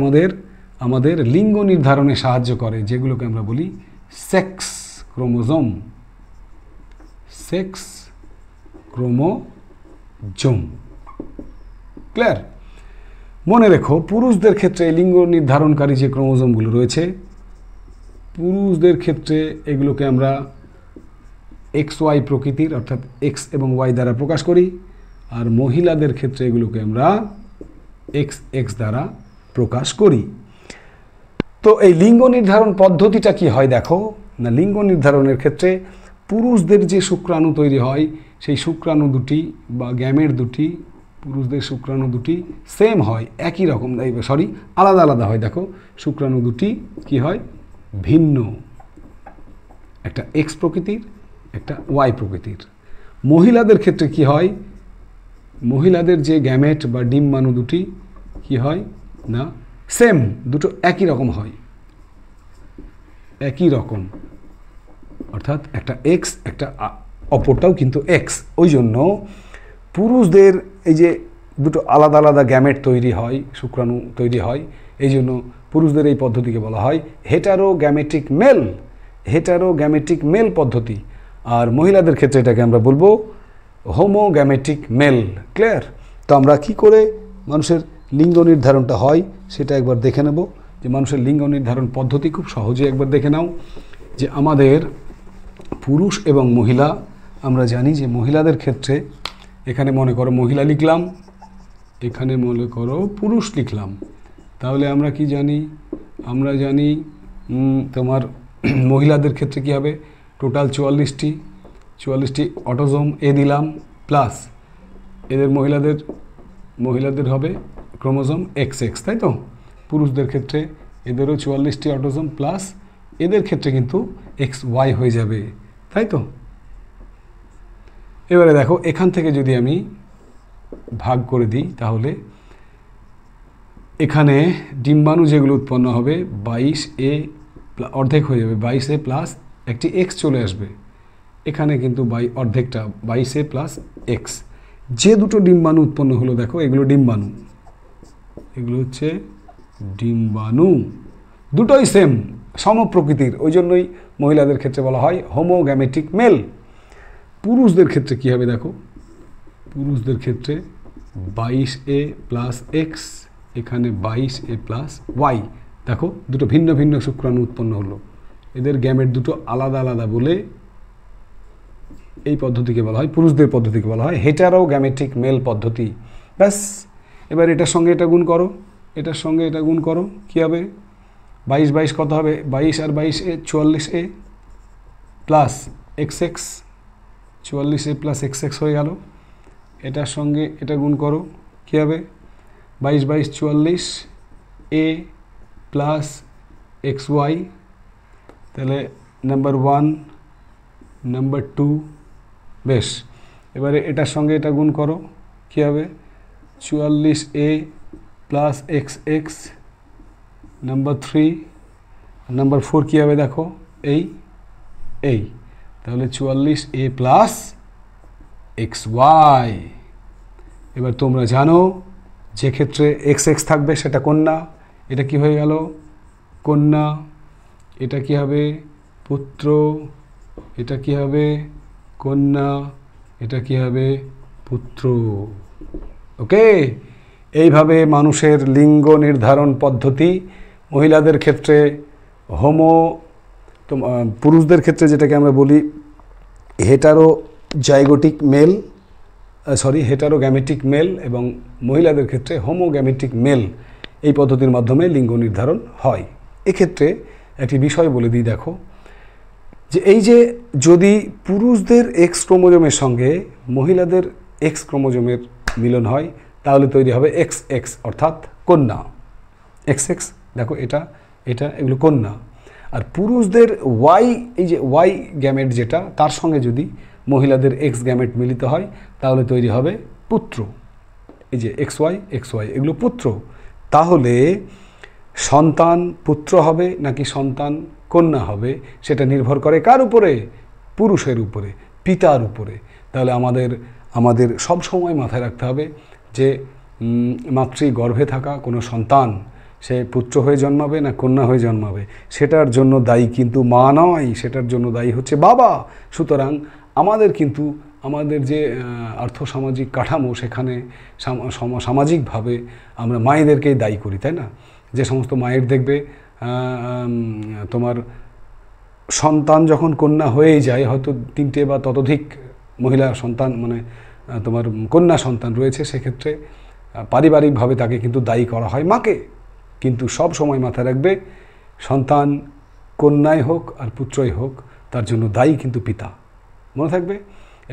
আমাদের লিঙ্গ নির্ধারণে সাহায্য করে, যেগুলোকে আমরা বলি sex chromosome. Sex chromosome, clear. মনে রেখো, পুরুষদের ক্ষেত্রে লিঙ্গ নির্ধারণকারী যে ক্রোমোজোমগুলো রয়েছে, পুরুষদের ক্ষেত্রে এগুলোকে আমরা XY প্রকৃতির, অর্থাৎ X এবং Y দ্বারা প্রকাশ করি, আর মহিলাদের ক্ষেত্রে এগুলোকে আমরা XX দ্বারা প্রকাশ করি। তো এই লিঙ্গ নির্ধারণ পদ্ধতিটা কি হয় দেখো না, লিঙ্গ নির্ধারণের ক্ষেত্রে পুরুষদের যে শুক্রাণু তৈরি হয়, সেই শুক্রাণু দুটি বা গ্যামেট দুটি, পুরুষদের শুক্রাণু দুটি সেম হয়, একই রকম, সরি আলাদা আলাদা হয়। দেখো শুক্রাণু দুটি কি হয়, ভিন্ন, একটা X প্রকৃতির, একটা Y প্রকৃতির। মহিলাদের ক্ষেত্রে কি হয়, মহিলাদের যে গ্যামেট বা ডিম্বাণু দুটি কি হয় না, সেম, দুটো একই রকম হয়, একই রকম, অর্থাৎ একটা X, একটা অপরটাও কিন্তু X। ওই জন্য পুরুষদের এই যে দুটো আলাদা আলাদা গ্যামেট তৈরি হয়, শুক্রাণু তৈরি হয়, এই জন্য পুরুষদের এই পদ্ধতিকে বলা হয় হেটারোগ্যামেটিক মেল, হেটারোগ্যামেটিক মেল পদ্ধতি। আর মহিলাদের ক্ষেত্রে এটাকে আমরা বলবো হোমোগ্যামেটিক মেল, ক্লিয়ার। তো আমরা কি করে মানুষের লিঙ্গ নির্ধারণটা হয় সেটা একবার দেখে নেব, যে মানুষের লিঙ্গ নির্ধারণ পদ্ধতি খুব সহজে একবার দেখে নাও। যে আমাদের পুরুষ এবং মহিলা, আমরা জানি যে মহিলাদের ক্ষেত্রে এখানে মনে করো মহিলা লিখলাম, এখানে মনে করো পুরুষ লিখলাম, তাহলে আমরা কি জানি, আমরা জানি তোমার মহিলাদের ক্ষেত্রে কি হবে, টোটাল 44টি অটোজোম এ দিলাম, প্লাস এদের মহিলাদের হবে ক্রোমোজোম XX, তাই তো। পুরুষদের ক্ষেত্রে এদেরও 44টি অটোজোম, প্লাস এদের ক্ষেত্রে কিন্তু XY হয়ে যাবে, তাই তো। এবারে দেখো, এখান থেকে যদি আমি ভাগ করে দিই, তাহলে এখানে ডিম্বাণু যেগুলো উৎপন্ন হবে 22A অর্ধেক হয়ে যাবে, 22A প্লাস একটি X চলে আসবে, এখানে কিন্তু অর্ধেকটা 22A প্লাস X। যে দুটো ডিম্বাণু উৎপন্ন হলো দেখো, এগুলো ডিম্বাণু, এগুলো হচ্ছে ডিম্বাণু, দুটোই সেম, সম প্রকৃতির, ওই জন্যই মহিলাদের ক্ষেত্রে বলা হয় হোমোগ্যামেটিক মেল। পুরুষদের ক্ষেত্রে কি হবে দেখো, পুরুষদের ক্ষেত্রে 22A প্লাস X, এখানে 22A প্লাস Y। দেখো দুটো ভিন্ন ভিন্ন শুক্রাণু উৎপন্ন হলো, এদের গ্যামেট দুটো আলাদা আলাদা বলে এই পদ্ধতিকে বলা হয়, পুরুষদের পদ্ধতিকে বলা হয় হেটারোগ্যামেটিক মেল পদ্ধতি। ব্যাস, এবার এটার সঙ্গে এটা গুণ করো, এটার সঙ্গে এটা গুণ করো, কী হবে? 22 22 কত হবে? 22 আর 22 44A plus XX, 44A plus XX হয়ে গেল। এটার সঙ্গে এটা গুণ করো, কী হবে? 22 22 44A প্লাস XY, তাহলে নাম্বার 1 নাম্বার 2। বেশ, এবারে এটার সঙ্গে এটা গুণ করো, কী হবে? 44A plus XX number 3, number 4 কী হবে দেখো? এই তাহলে 44A প্লাস XY। এবার তোমরা জানো যে ক্ষেত্রে XX থাকবে সেটা কন্যা, এটা কি হয়ে গেল? কন্যা। এটা কি হবে? পুত্র। এটা কি হবে? কন্যা। এটা কি হবে? পুত্র। ওকে, এইভাবে মানুষের লিঙ্গ নির্ধারণ পদ্ধতি মহিলাদের ক্ষেত্রে পুরুষদের ক্ষেত্রে যেটাকে আমরা বলি হেটারোগ্যামেটিক মেল এবং মহিলাদের ক্ষেত্রে হোমোগ্যামেটিক মেল, এই পদ্ধতির মাধ্যমে লিঙ্গ নির্ধারণ হয়। এক্ষেত্রে একটি বিষয় বলে দিই, দেখো যে এই যে যদি পুরুষদের এক্স ক্রোমোজোমের সঙ্গে মহিলাদের এক্স ক্রোমোজোমের মিলন হয় তাহলে তৈরি হবে XX অর্থাৎ কন্যা। XX দেখো, এটা এগুলো কন্যা। আর পুরুষদের এই যে ওয়াই গ্যামেট যেটা, তার সঙ্গে যদি মহিলাদের এক্স গ্যামেট মিলিত হয় তাহলে তৈরি হবে পুত্র। এই যে XY এগুলো পুত্র। তাহলে সন্তান পুত্র হবে নাকি সন্তান কন্যা হবে সেটা নির্ভর করে কার উপরে? পুরুষের উপরে, পিতার উপরে। তাহলে আমাদের সব সময় মাথায় রাখতে হবে যে মাতৃগর্ভে থাকা কোনো সন্তান সে পুত্র হয়ে জন্মাবে না কন্যা হয়ে জন্মাবে, সেটার জন্য দায়ী কিন্তু মা নয়, সেটার জন্য দায়ী হচ্ছে বাবা। সুতরাং আমাদের যে আর্থসামাজিক কাঠামো, সেখানে সামাজিকভাবে আমরা মায়েদেরকেই দায়ী করি, তাই না? যে সমস্ত মায়ের দেখবে তোমার সন্তান যখন কন্যা হয়েই যায়, হয়তো 3টে বা ততোধিক মহিলা সন্তান মানে তোমার কন্যা সন্তান রয়েছে, সেক্ষেত্রে পারিবারিকভাবে তাকে কিন্তু দায়ী করা হয় মাকে। কিন্তু সব সময় মাথায় রাখবে সন্তান কন্যাই হোক আর পুত্রই হোক, তার জন্য দায়ী কিন্তু পিতা, মনে থাকবে।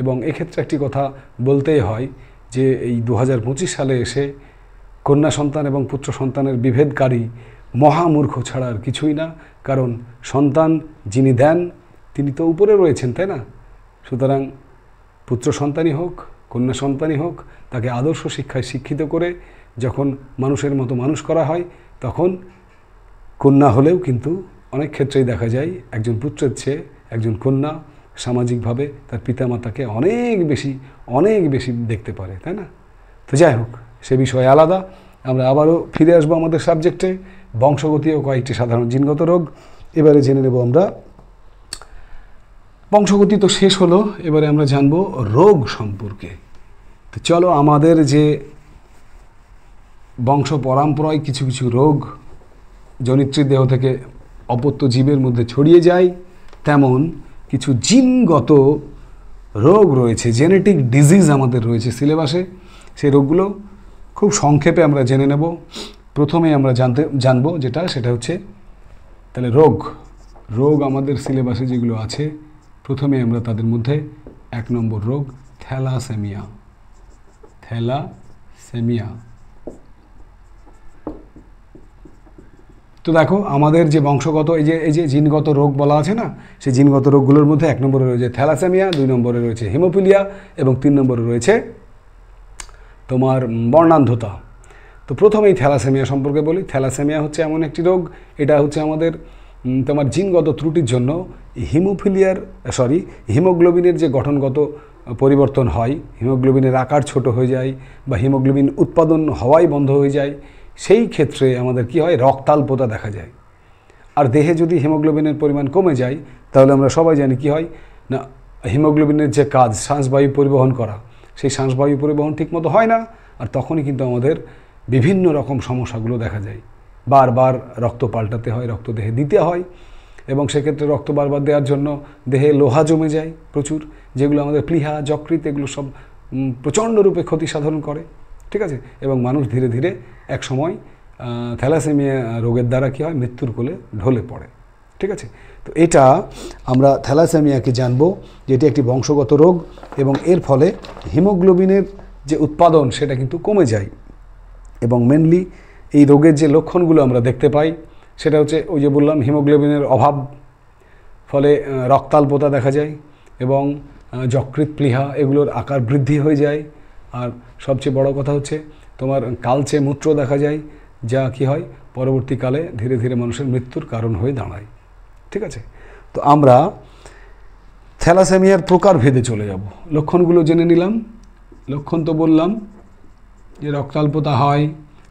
এবং এক্ষেত্রে একটি কথা বলতেই হয় যে এই 2025 সালে এসে কন্যা সন্তান এবং পুত্র সন্তানের বিভেদকারী মহামূর্খ ছাড়া আর কিছুই না। কারণ সন্তান যিনি দেন তিনি তো উপরে রয়েছেন, তাই না? সুতরাং পুত্র সন্তানই হোক কন্যা সন্তানই হোক, তাকে আদর্শ শিক্ষায় শিক্ষিত করে যখন মানুষের মতো মানুষ করা হয়, তখন কন্যা হলেও কিন্তু অনেক ক্ষেত্রেই দেখা যায় একজন পুত্রের চেয়ে একজন কন্যা সামাজিকভাবে তার পিতামাতাকে অনেক বেশি দেখতে পারে, তাই না? তো যাই হোক, সে বিষয়ে আলাদা। আমরা আবারও ফিরে আসবো আমাদের সাবজেক্টে, বংশগতি ও কয়েকটি সাধারণ জিনগত রোগ। এবারে জেনে নেব আমরা, বংশগতি তো শেষ হলো, এবারে আমরা জানবো রোগ সম্পর্কে। তো চলো, আমাদের যে বংশ পরম্পরায় কিছু কিছু রোগ জনিত্রীর দেহ থেকে অপত্য জীবের মধ্যে ছড়িয়ে যায়, তেমন কিছু জিনগত রোগ রয়েছে, জেনেটিক ডিজিজ আমাদের রয়েছে সিলেবাসে। সেই রোগগুলো খুব সংক্ষেপে আমরা জেনে নেব। প্রথমে আমরা জানবো সেটা হচ্ছে তাহলে রোগ আমাদের সিলেবাসে যেগুলো আছে, প্রথমে আমরা তাদের মধ্যে 1 নম্বর রোগ থ্যালাসেমিয়া। তো দেখো, আমাদের যে বংশগত এই যে জিনগত রোগ বলা আছে না, সেই জিনগত রোগগুলোর মধ্যে 1 নম্বরে রয়েছে থ্যালাসেমিয়া, 2 নম্বরে রয়েছে হিমোফিলিয়া এবং 3 নম্বরে রয়েছে তোমার বর্ণান্ধতা। তো প্রথমেই থ্যালাসেমিয়া সম্পর্কে বলি। থ্যালাসেমিয়া হচ্ছে এমন একটি রোগ, এটা হচ্ছে আমাদের তোমার জিনগত ত্রুটির জন্য হিমোগ্লোবিনের যে গঠনগত পরিবর্তন হয়, হিমোগ্লোবিনের আকার ছোট হয়ে যায় বা হিমোগ্লোবিন উৎপাদন হওয়াই বন্ধ হয়ে যায়, সেই ক্ষেত্রে আমাদের কি হয়, রক্তাল্পতা দেখা যায়। আর দেহে যদি হিমোগ্লোবিনের পরিমাণ কমে যায় তাহলে আমরা সবাই জানি কি হয় না, হিমোগ্লোবিনের যে কাজ শ্বাসবায়ু পরিবহন করা, সেই শ্বাসবায়ু পরিবহন ঠিকমতো হয় না, আর তখনই কিন্তু আমাদের বিভিন্ন রকম সমস্যাগুলো দেখা যায়। বারবার রক্ত পাল্টাতে হয়, রক্ত দেহে দিতে হয়। এবং সেক্ষেত্রে রক্ত বারবার দেওয়ার জন্য দেহে লোহা জমে যায় প্রচুর, যেগুলো আমাদের প্লীহা যকৃৎ এগুলো সব প্রচণ্ড রূপে ক্ষতি সাধন করে, ঠিক আছে। এবং মানুষ ধীরে ধীরে এক সময় থ্যালাসেমিয়া রোগের দ্বারা কী হয়, মৃত্যুর কোলে ঢলে পড়ে, ঠিক আছে। তো এটা আমরা থ্যালাসেমিয়াকে জানবো যে এটি একটি বংশগত রোগ এবং এর ফলে হিমোগ্লোবিনের যে উৎপাদন সেটা কিন্তু কমে যায়। এবং মেনলি এই রোগের যে লক্ষণগুলো আমরা দেখতে পাই সেটা হচ্ছে ওই যে বললাম হিমোগ্লোবিনের অভাব, ফলে রক্তাল্পতা দেখা যায় এবং যকৃৎ প্লীহা এগুলোর আকার বৃদ্ধি হয়ে যায়। আর সবচেয়ে বড় কথা হচ্ছে তোমার কালচে মূত্র দেখা যায়, যা কি হয় পরবর্তীকালে ধীরে ধীরে মানুষের মৃত্যুর কারণ হয়ে দাঁড়ায়, ঠিক আছে। তো আমরা থ্যালাসেমিয়ার প্রকারভেদে চলে যাব। লক্ষণগুলো জেনে নিলাম। লক্ষণ তো বললাম যে রক্তাল্পতা হয়,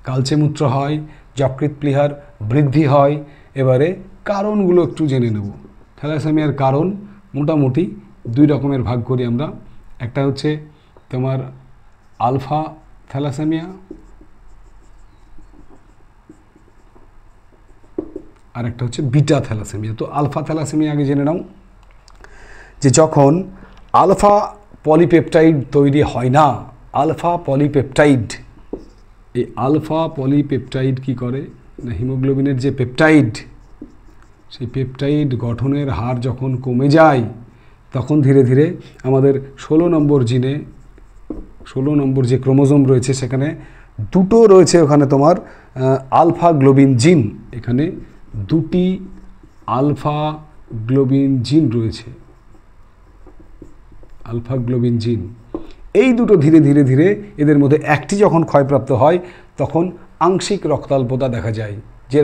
কালচে মূত্র হয়, যকৃৎ প্লীহার বৃদ্ধি হয়। এবারে কারণগুলো একটু জেনে নেব। থ্যালাসেমিয়ার কারণ মোটামুটি দুই রকমের ভাগ করি আমরা। একটা হচ্ছে তোমার আলফা থ্যালাসেমিয়া, আর একটা হচ্ছে বিটা থ্যালাসেমিয়া। তো আলফা থ্যালাসেমিয়া আগে জেনে নাও যে যখন আলফা পলিপেপটাইড তৈরি হয় না, আলফা পলিপেপটাইড, এই আলফা পলিপেপটাইড কি করে না, হিমোগ্লোবিনের যে পেপটাইড সেই পেপটাইড গঠনের হার যখন কমে যায় তখন ধীরে ধীরে আমাদের 16 নম্বর যে ক্রোমোজোম রয়েছে সেখানে দুটো রয়েছে, ওখানে তোমার আলফা গ্লোবিন জিন, এখানে দুটি আলফা গ্লোবিন জিন রয়েছে, আলফা গ্লোবিন জিন। এই দুটো ধীরে ধীরে ধীরে এদের মধ্যে একটি যখন ক্ষয়প্রাপ্ত হয় তখন আংশিক রক্তাল্পতা দেখা যায়, যে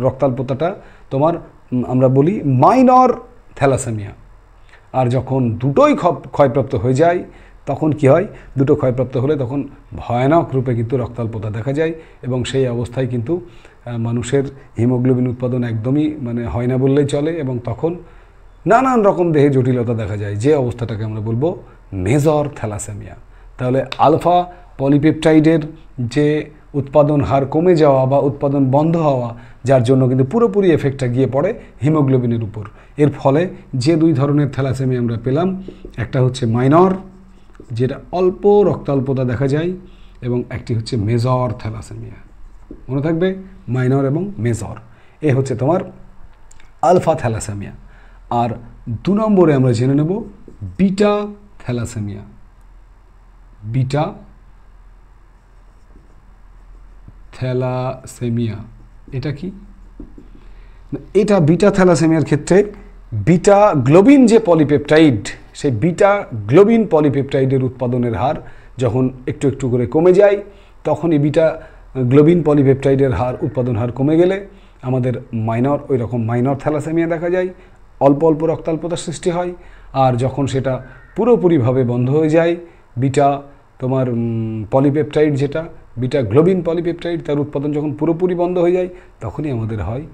রক্তাল্পতাটা তোমার আমরা বলি মাইনর থ্যালাসেমিয়া। আর যখন দুটোই ক্ষয়প্রাপ্ত হয়ে যায় তখন কি হয়, দুটো ক্ষয়প্রাপ্ত হলে তখন ভয়ানক রূপে কিন্তু রক্তাল্পতা দেখা যায় এবং সেই অবস্থায় কিন্তু মানুষের হিমোগ্লোবিন উৎপাদন একদমই হয় না বললেই চলে এবং তখন নানান রকম দেহে জটিলতা দেখা যায়, যে অবস্থাটাকে আমরা বলবো মেজর থ্যালাসেমিয়া। তাহলে আলফা পলিপেপটাইডের যে উৎপাদন হার কমে যাওয়া বা উৎপাদন বন্ধ হওয়া, যার জন্য কিন্তু পুরোপুরি এফেক্টটা গিয়ে পড়ে হিমোগ্লোবিনের উপর। এর ফলে যে দুই ধরনের থ্যালাসেমিয়া আমরা পেলাম, একটা হচ্ছে মাইনর যেটা অল্প রক্তাল্পতা দেখা যায় এবং একটি হচ্ছে মেজর থ্যালাসেমিয়া। মনে থাকবে মাইনর এবং মেজর, এ হচ্ছে তোমার আলফা থ্যালাসেমিয়া। আর 2 নম্বরে আমরা জেনে নেব বিটা থ্যালাসেমিয়া। বিটা থ্যালাসেমিয়া এটা কি? এটা বিটা থ্যালাসেমিয়ার ক্ষেত্রে বিটা গ্লোবিন যে পলিপেপটাইড, সেই বিটা গ্লোবিন পলিপেপটাইডের উৎপাদনের হার যখন একটু একটু করে কমে যায়, তখন এই বিটা গ্লোবিন পলিপেপটাইডের উৎপাদন হার কমে গেলে আমাদের ওই রকম মাইনর থ্যালাসেমিয়া দেখা যায়, অল্প অল্প রক্তাল্পতার সৃষ্টি হয়। আর যখন সেটা পুরোপুরিভাবে বন্ধ হয়ে যায়, বিটা তোমার পলিপেপটাইড যেটা বিটা গ্লোবিন পলিপেপটাইড তার উৎপাদন যখন পুরোপুরি বন্ধ হয়ে যায়, তখনই আমাদের হয়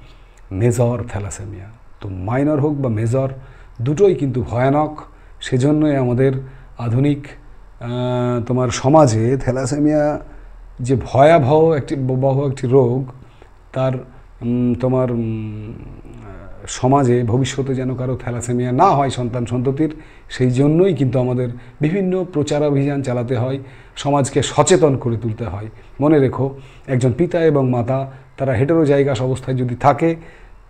মেজর থ্যালাসেমিয়া। তো মাইনর হোক বা মেজর দুটোই কিন্তু ভয়ানক। সেজন্যই আমাদের আধুনিক তোমার সমাজে থ্যালাসেমিয়া যে ভয়াবহ একটি রোগ, তার তোমার সমাজে ভবিষ্যতে যেন কারো থ্যালাসেমিয়া না হয় সন্তান সন্ততির, সেই জন্যই কিন্তু আমাদের বিভিন্ন প্রচারাভিযান চালাতে হয়, সমাজকে সচেতন করে তুলতে হয়। মনে রেখো, একজন পিতা এবং মাতা তারা হেটেরোজাইগাস অবস্থায় যদি থাকে,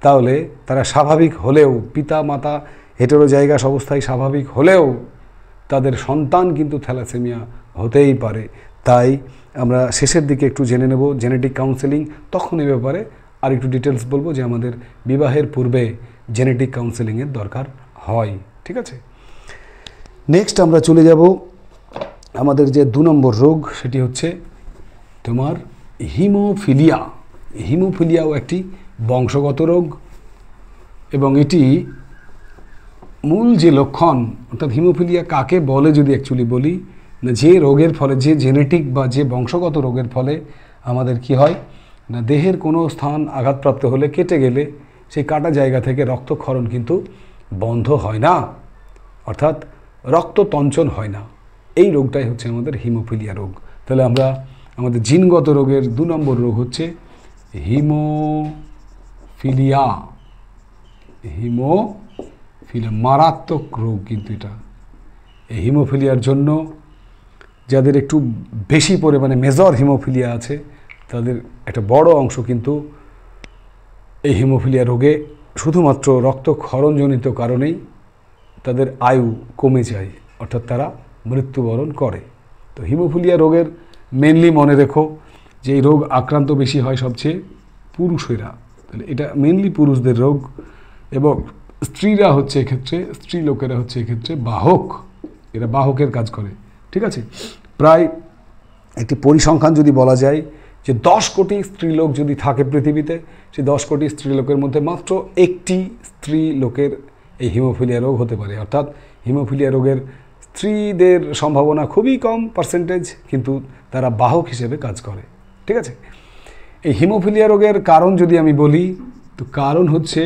তাহলে তারা স্বাভাবিক হলেও, পিতা মাতা হেটেরোজাইগাস অবস্থায় স্বাভাবিক হলেও তাদের সন্তান কিন্তু থ্যালাসেমিয়া হতেই পারে। তাই আমরা শেষের দিকে একটু জেনে নেব জেনেটিক কাউন্সেলিং, তখন এ ব্যাপারে আর একটু ডিটেলস বলবো যে আমাদের বিবাহের পূর্বে জেনেটিক কাউন্সেলিংয়ের দরকার হয়, ঠিক আছে। নেক্সট আমরা চলে যাব আমাদের যে 2 নম্বর রোগ, সেটি হচ্ছে তোমার হিমোফিলিয়া। হিমোফিলিয়াও একটি বংশগত রোগ এবং এটি মূল যে লক্ষণ, অর্থাৎ হিমোফিলিয়া কাকে বলে যদি অ্যাকচুয়ালি বলি, না যে রোগের ফলে, যে জেনেটিক বা যে বংশগত রোগের ফলে আমাদের কি হয় না, দেহের কোনো স্থান আঘাতপ্রাপ্ত হলে, কেটে গেলে সেই কাটা জায়গা থেকে রক্তক্ষরণ কিন্তু বন্ধ হয় না, অর্থাৎ রক্ততঞ্চন হয় না। এই রোগটাই হচ্ছে আমাদের হিমোফিলিয়া রোগ। তাহলে আমরা আমাদের জিনগত রোগের 2 নম্বর রোগ হচ্ছে হিমোফিলিয়া। হিমোফিলিয়া মারাত্মক রোগ কিন্তু এটা। এই হিমোফিলিয়ার জন্য যাদের একটু বেশি পরিমাণে মেজর হিমোফিলিয়া আছে তাদের একটা বড় অংশ কিন্তু এই হিমোফিলিয়া রোগে শুধুমাত্র রক্তক্ষরণজনিত কারণেই তাদের আয়ু কমে যায়, অর্থাৎ তারা মৃত্যুবরণ করে। তো হিমোফিলিয়া রোগের মেনলি মনে রেখো যে এই রোগ আক্রান্ত বেশি হয় সবচেয়ে পুরুষেরা, তাহলে এটা মেনলি পুরুষদের রোগ। এবং স্ত্রীরা হচ্ছে এক্ষেত্রে, স্ত্রী লোকেরা হচ্ছে এক্ষেত্রে বাহক, এরা বাহকের কাজ করে। ঠিক আছে, প্রায় একটি পরিসংখ্যান যদি বলা যায় যে 10 কোটি স্ত্রীলোক যদি থাকে পৃথিবীতে, সেই 10 কোটি স্ত্রীলোকের মধ্যে মাত্র একটি স্ত্রী লোকের এই হিমোফিলিয়া রোগ হতে পারে। অর্থাৎ হিমোফিলিয়া রোগের স্ত্রীদের সম্ভাবনা খুবই কম পার্সেন্টেজ, কিন্তু তারা বাহক হিসেবে কাজ করে। ঠিক আছে, এই হিমোফিলিয়া রোগের কারণ যদি আমি বলি, তো কারণ হচ্ছে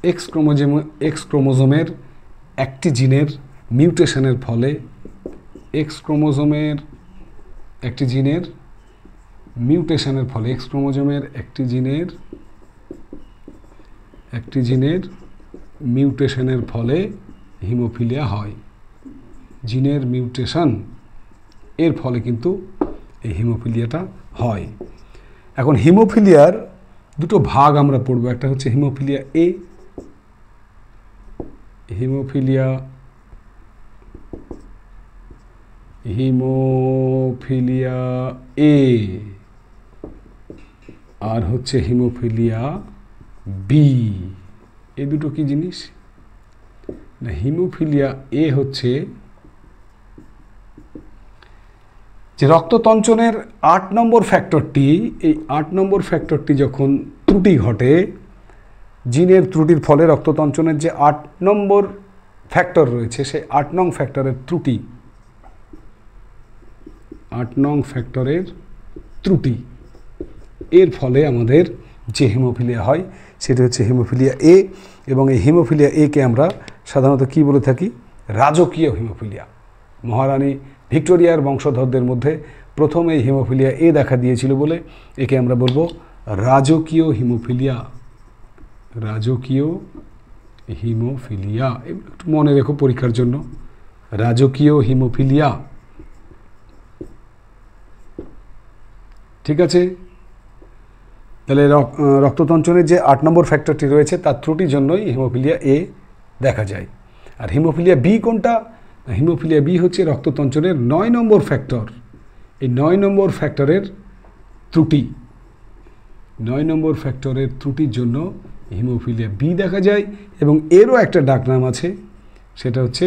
এক্স ক্রোমোজোমের একটি জিনের মিউটেশনের ফলে, এক্স ক্রোমোজোমের একটি জিনের মিউটেশনের ফলে, এক্স ক্রোমোজোমের একটি জিনের মিউটেশনের ফলে হিমোফিলিয়া হয়। জিনের মিউটেশন এর ফলে কিন্তু এই হিমোফিলিয়াটা হয়। এখন হিমোফিলিয়ার দুটো ভাগ আমরা পড়ব, একটা হচ্ছে হিমোফিলিয়া এ, হিমোফিলিয়া এ, আর হচ্ছে হিমোফিলিয়া বি। এই দুটো কি জিনিস না, হিমোফিলিয়া এ হচ্ছে যে রক্ততঞ্চনের 8 নম্বর ফ্যাক্টরটি, এই 8 নম্বর ফ্যাক্টরটি যখন ত্রুটি ঘটে, জিনের ত্রুটির ফলে রক্ততঞ্চনের যে 8 নম্বর ফ্যাক্টর রয়েছে, সেই 8 নং ফ্যাক্টরের ত্রুটি, 8 নং ফ্যাক্টরের ত্রুটি এর ফলে আমাদের যে হিমোফিলিয়া হয় সেটা হচ্ছে হিমোফিলিয়া এ। এবং এই হিমোফিলিয়া এ কে আমরা সাধারণত কি বলে থাকি, রাজকীয় হিমোফিলিয়া। মহারানী ভিক্টোরিয়ার বংশধরদের মধ্যে প্রথম এই হিমোফিলিয়া এ দেখা দিয়েছিল বলে একে আমরা বলবো রাজকীয় হিমোফিলিয়া। রাজকীয় হিমোফিলিয়া, একটু মনে রেখো পরীক্ষার জন্য, রাজকীয় হিমোফিলিয়া। ঠিক আছে, তাহলে রক্ততঞ্চনের যে 8 নম্বর ফ্যাক্টরটি রয়েছে তার ত্রুটির জন্যই হিমোফিলিয়া এ দেখা যায়। আর হিমোফিলিয়া বি কোনটা, হিমোফিলিয়া বি হচ্ছে রক্ততঞ্চনের 9 নম্বর ফ্যাক্টর। এই 9 নম্বর ফ্যাক্টরের ত্রুটি, 9 নম্বর ফ্যাক্টরের ত্রুটির জন্য হিমোফিলিয়া বি দেখা যায়। এবং এরও একটা ডাকনাম আছে, সেটা হচ্ছে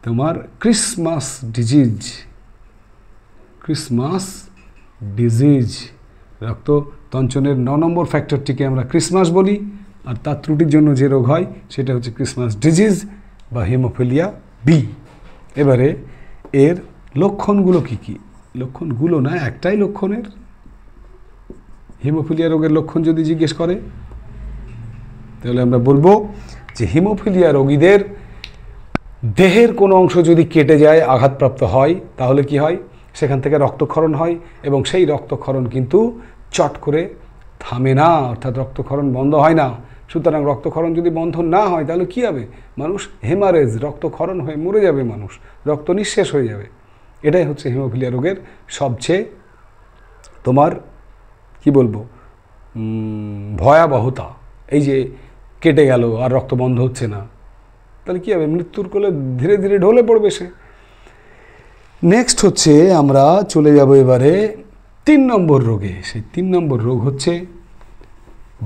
তোমার ক্রিসমাস ডিজিজ। ক্রিসমাস ডিজিজ, রক্ততঞ্চনের 9 নম্বর ফ্যাক্টরটিকে আমরা ক্রিসমাস বলি, আর তার ত্রুটির জন্য যে রোগ হয় সেটা হচ্ছে ক্রিসমাস ডিজিজ বা হিমোফিলিয়া বি। এবারে এর লক্ষণগুলো কি কি, লক্ষণগুলো না, একটাই লক্ষণের হিমোফিলিয়া রোগের লক্ষণ যদি জিজ্ঞেস করে তাহলে আমরা বলবো যে হিমোফিলিয়া রোগীদের দেহের কোনো অংশ যদি কেটে যায়, আঘাতপ্রাপ্ত হয়, তাহলে কি হয়, সেখান থেকে রক্তক্ষরণ হয়। এবং সেই রক্তক্ষরণ কিন্তু চট করে থামে না, অর্থাৎ রক্তক্ষরণ বন্ধ হয় না। সুতরাং রক্তক্ষরণ যদি বন্ধ না হয় তাহলে কী হবে, মানুষ হেমারেজ, রক্তক্ষরণ হয়ে মরে যাবে, মানুষ রক্ত নিঃশেষ হয়ে যাবে। এটাই হচ্ছে হিমোফিলিয়া রোগের সবচেয়ে তোমার কি বলবো ভয়াবহতা। এই যে কেটে গেল আর রক্ত বন্ধ হচ্ছে না, তাহলে কী হবে, মৃত্যুর কোলে ধীরে ধীরে ঢলে পড়বে সে। নেক্সট হচ্ছে আমরা চলে যাব এবারে 3 নম্বর রোগে। সেই 3 নম্বর রোগ হচ্ছে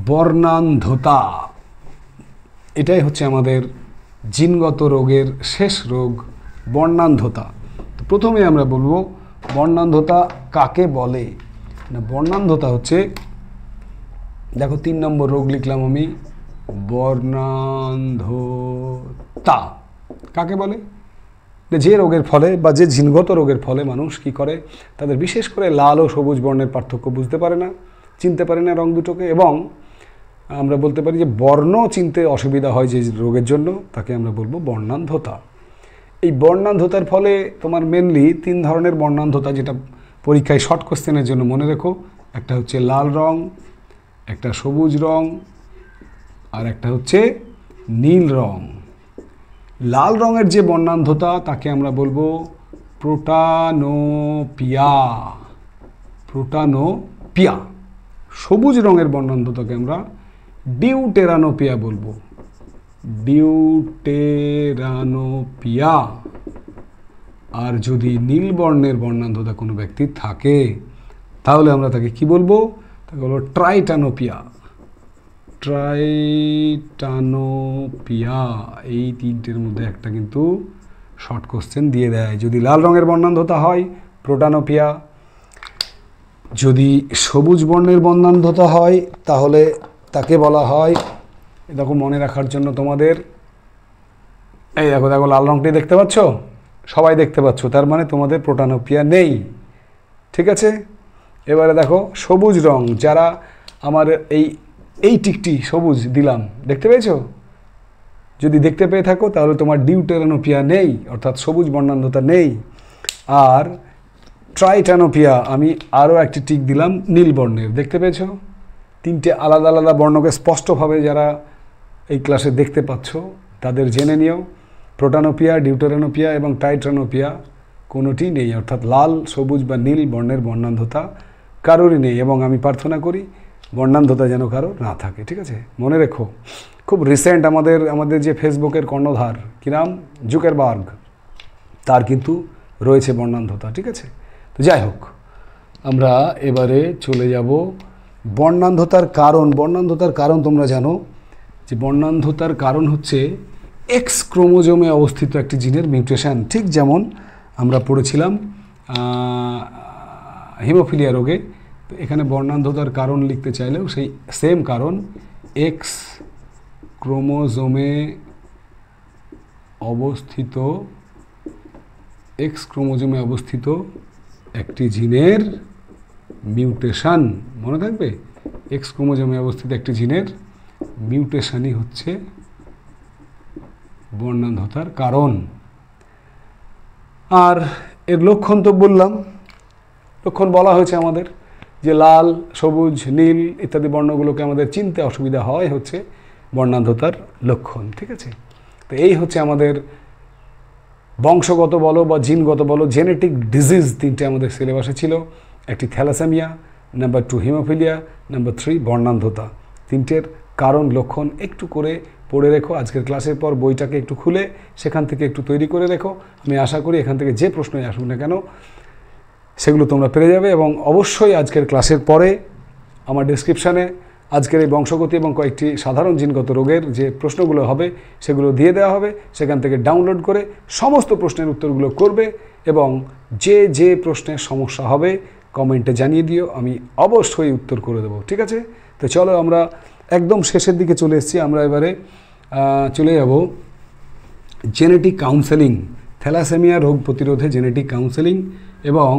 বর্ণান্ধতা। এটাই হচ্ছে আমাদের জিনগত রোগের শেষ রোগ, বর্ণান্ধতা। তো প্রথমে আমরা বলবো বর্ণান্ধতা কাকে বলে না, বর্ণান্ধতা হচ্ছে, দেখো 3 নম্বর রোগ লিখলাম আমি, বর্ণান্ধতা কাকে বলে, যে রোগের ফলে বা যে জিনগত রোগের ফলে মানুষ কি করে, তাদের বিশেষ করে লাল ও সবুজ বর্ণের পার্থক্য বুঝতে পারে না, চিনতে পারে না রং দুটোকে, এবং আমরা বলতে পারি যে বর্ণ চিনতে অসুবিধা হয় যে রোগের জন্য, তাকে আমরা বলবো বর্ণান্ধতা। এই বর্ণান্ধতার ফলে তোমার মেনলি 3 ধরনের বর্ণান্ধতা, যেটা পরীক্ষায় শর্ট কোশ্চেনের জন্য মনে রেখো। একটা হচ্ছে লাল রং, একটা সবুজ রং, আর একটা হচ্ছে নীল রং। লাল রঙের যে বর্ণান্ধতা তাকে আমরা বলবো প্রোটানোপিয়া। প্রোটানোপিয়া। সবুজ রঙের বর্ণান্ধতাকে আমরা ডিউটেরানোপিয়া বলবো। ডিউটেরানোপিয়া। আর যদি নীল বর্ণের বর্ণান্ধতা কোনো ব্যক্তির থাকে তাহলে আমরা তাকে কি বলবো? তাকে বলবো ট্রাইটানোপিয়া। ট্রাইটানোপিয়া। এই তিনটের মধ্যে একটা কিন্তু শর্ট কোশ্চেন দিয়ে দেয়। যদি লাল রঙের বর্ণান্ধতা হয় প্রোটানোপিয়া, যদি সবুজ বর্ণের বর্ণান্ধতা হয় তাহলে তাকে বলা হয়, দেখো মনে রাখার জন্য তোমাদের, এই দেখো দেখো লাল রঙটি দেখতে পাচ্ছ, সবাই দেখতে পাচ্ছ, তার মানে তোমাদের প্রোটানোপিয়া নেই। ঠিক আছে, এবারে দেখো সবুজ রং, যারা আমার এই টিকটি সবুজ দিলাম, দেখতে পেয়েছো? যদি দেখতে পেয়ে থাকো তাহলে তোমার ডিউটেরানোপিয়া নেই, অর্থাৎ সবুজ বর্ণান্ধতা নেই। আর ট্রাইটানোপিয়া, আমি আরও একটি টিক দিলাম নীল বর্ণের, দেখতে পেয়েছো? তিনটে আলাদা আলাদা বর্ণকে স্পষ্টভাবে যারা এই ক্লাসে দেখতে পাচ্ছ তাদের জেনে নিও, প্রোটানোপিয়া, ডিউটেরানোপিয়া এবং ট্রাইটানোপিয়া কোনোটি নেই, অর্থাৎ লাল, সবুজ বা নীল বর্ণের বর্ণান্ধতা কারোরই নেই। এবং আমি প্রার্থনা করি বর্ণান্ধতা যেন কারো না থাকে। ঠিক আছে, মনে রেখো, খুব রিসেন্ট আমাদের যে ফেসবুকের কর্ণধার, কী নাম, জুকারবার্গ, তার কিন্তু রয়েছে বর্ণান্ধতা। ঠিক আছে, তো যাই হোক, আমরা এবারে চলে যাব বর্ণান্ধতার কারণ। বর্ণান্ধতার কারণ তোমরা জানো যে বর্ণান্ধতার কারণ হচ্ছে এক্স ক্রোমোজোমে অবস্থিত একটি জিনের মিউটেশন। ঠিক যেমন আমরা পড়েছিলাম হিমোফিলিয়া রোগে, তো এখানে বর্ণান্ধতার কারণ লিখতে চাইলেও সেই সেম কারণ, এক্স ক্রোমোজোমে অবস্থিত একটি জিনের মিউটেশন। মনে থাকবে, এক্স ক্রোমোজোমে অবস্থিত একটি জিনের মিউটেশনই হচ্ছে বর্ণান্ধতার কারণ। আর এর লক্ষণ তো বললাম, লক্ষণ বলা হয়েছে আমাদের যে লাল, সবুজ, নীল ইত্যাদি বর্ণগুলোকে আমাদের চিনতে অসুবিধা হয় হচ্ছে বর্ণান্ধতার লক্ষণ। ঠিক আছে, তো এই হচ্ছে আমাদের বংশগত বলো বা জিনগত বলো, জেনেটিক ডিজিজ তিনটে আমাদের সিলেবাসে ছিল। একটি থ্যালাসেমিয়া, নাম্বার 2 হিমোফিলিয়া, নাম্বার 3 বর্ণান্ধতা। তিনটের কারণ, লক্ষণ একটু করে পড়ে রেখো। আজকের ক্লাসের পর বইটাকে একটু খুলে সেখান থেকে একটু তৈরি করে রেখো। আমি আশা করি এখান থেকে যে প্রশ্নই আসুক না কেন সেগুলো তোমরা পেরে যাবে। এবং অবশ্যই আজকের ক্লাসের পরে আমার ডেসক্রিপশানে আজকের এই বংশগতি এবং কয়েকটি সাধারণ জিনগত রোগের যে প্রশ্নগুলো হবে সেগুলো দিয়ে দেওয়া হবে, সেখান থেকে ডাউনলোড করে সমস্ত প্রশ্নের উত্তরগুলো করবে এবং যে প্রশ্নের সমস্যা হবে কমেন্টে জানিয়ে দিও, আমি অবশ্যই উত্তর করে দেবো। ঠিক আছে, তো চলো আমরা একদম শেষের দিকে চলে এসেছি। আমরা এবারে চলে যাব জেনেটিক কাউন্সেলিং, থ্যালাসেমিয়া রোগ প্রতিরোধে জেনেটিক কাউন্সেলিং, এবং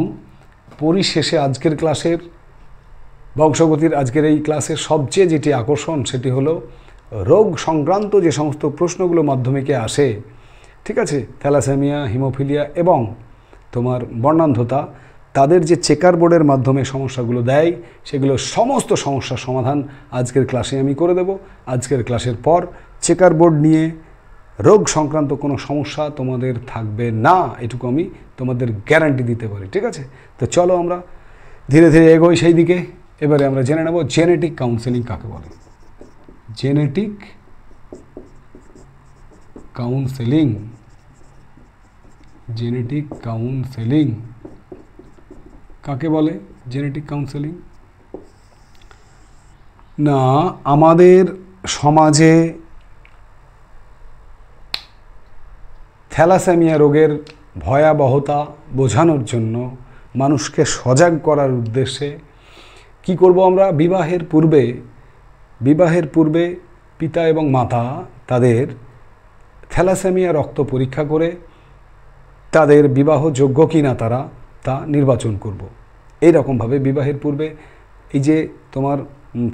পরিশেষে আজকের ক্লাসের বংশগতির আজকের এই ক্লাসের সবচেয়ে যেটি আকর্ষণ সেটি হলো রোগ সংক্রান্ত যে সমস্ত প্রশ্নগুলো মাধ্যমিকে আসে। ঠিক আছে, থ্যালাসেমিয়া, হিমোফিলিয়া এবং তোমার বর্ণান্ধতা, তাদের যে চেকার বোর্ডের মাধ্যমে সমস্যাগুলো দেয় সেগুলো সমস্ত সমস্যার সমাধান আজকের ক্লাসে আমি করে দেব। আজকের ক্লাসের পর চেকার বোর্ড নিয়ে রোগ সংক্রান্ত কোনো সমস্যা তোমাদের থাকবে না, এটুকু আমি তোমাদের গ্যারান্টি দিতে পারি। ঠিক আছে, তো চলো আমরা ধীরে ধীরে এগোই সেই দিকে। এবারে আমরা জেনে নেব জেনেটিক কাউন্সেলিং কাকে বলে। জেনেটিক কাউন্সেলিং, জেনেটিক কাউন্সেলিং কাকে বলে? জেনেটিক কাউন্সেলিং না, আমাদের সমাজে থ্যালাসেমিয়া রোগের ভয়াবহতা বোঝানোর জন্য, মানুষকে সজাগ করার উদ্দেশ্যে কি করব আমরা? বিবাহের পূর্বে পিতা এবং মাতা তাদের থ্যালাসেমিয়া রক্ত পরীক্ষা করে তাদের বিবাহযোগ্য কিনা তারা তা নির্বাচন করব। এইরকমভাবে বিবাহের পূর্বে এই যে তোমার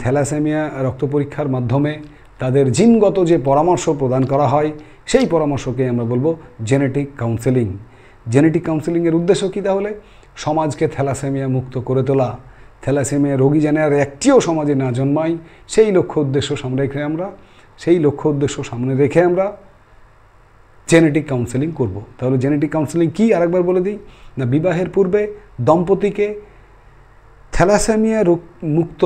থ্যালাসেমিয়া রক্ত পরীক্ষার মাধ্যমে তাদের জিনগত যে পরামর্শ প্রদান করা হয় সেই পরামর্শকে আমরা বলবো জেনেটিক কাউন্সেলিং। জেনেটিক কাউন্সেলিংয়ের উদ্দেশ্য কী তাহলে? সমাজকে থ্যালাসেমিয়া মুক্ত করে তোলা, থ্যালাসেমিয়া রোগী যেন আর একটিও সমাজে না জন্মায়, সেই লক্ষ্য উদ্দেশ্য সামনে রেখে আমরা সেই লক্ষ্য উদ্দেশ্য সামনে রেখে আমরা জেনেটিক কাউন্সেলিং করব। তাহলে জেনেটিক কাউন্সেলিং কি আরেকবার বলে দিই, না বিবাহের পূর্বে দম্পতিকে থ্যালাসেমিয়া রোগ মুক্ত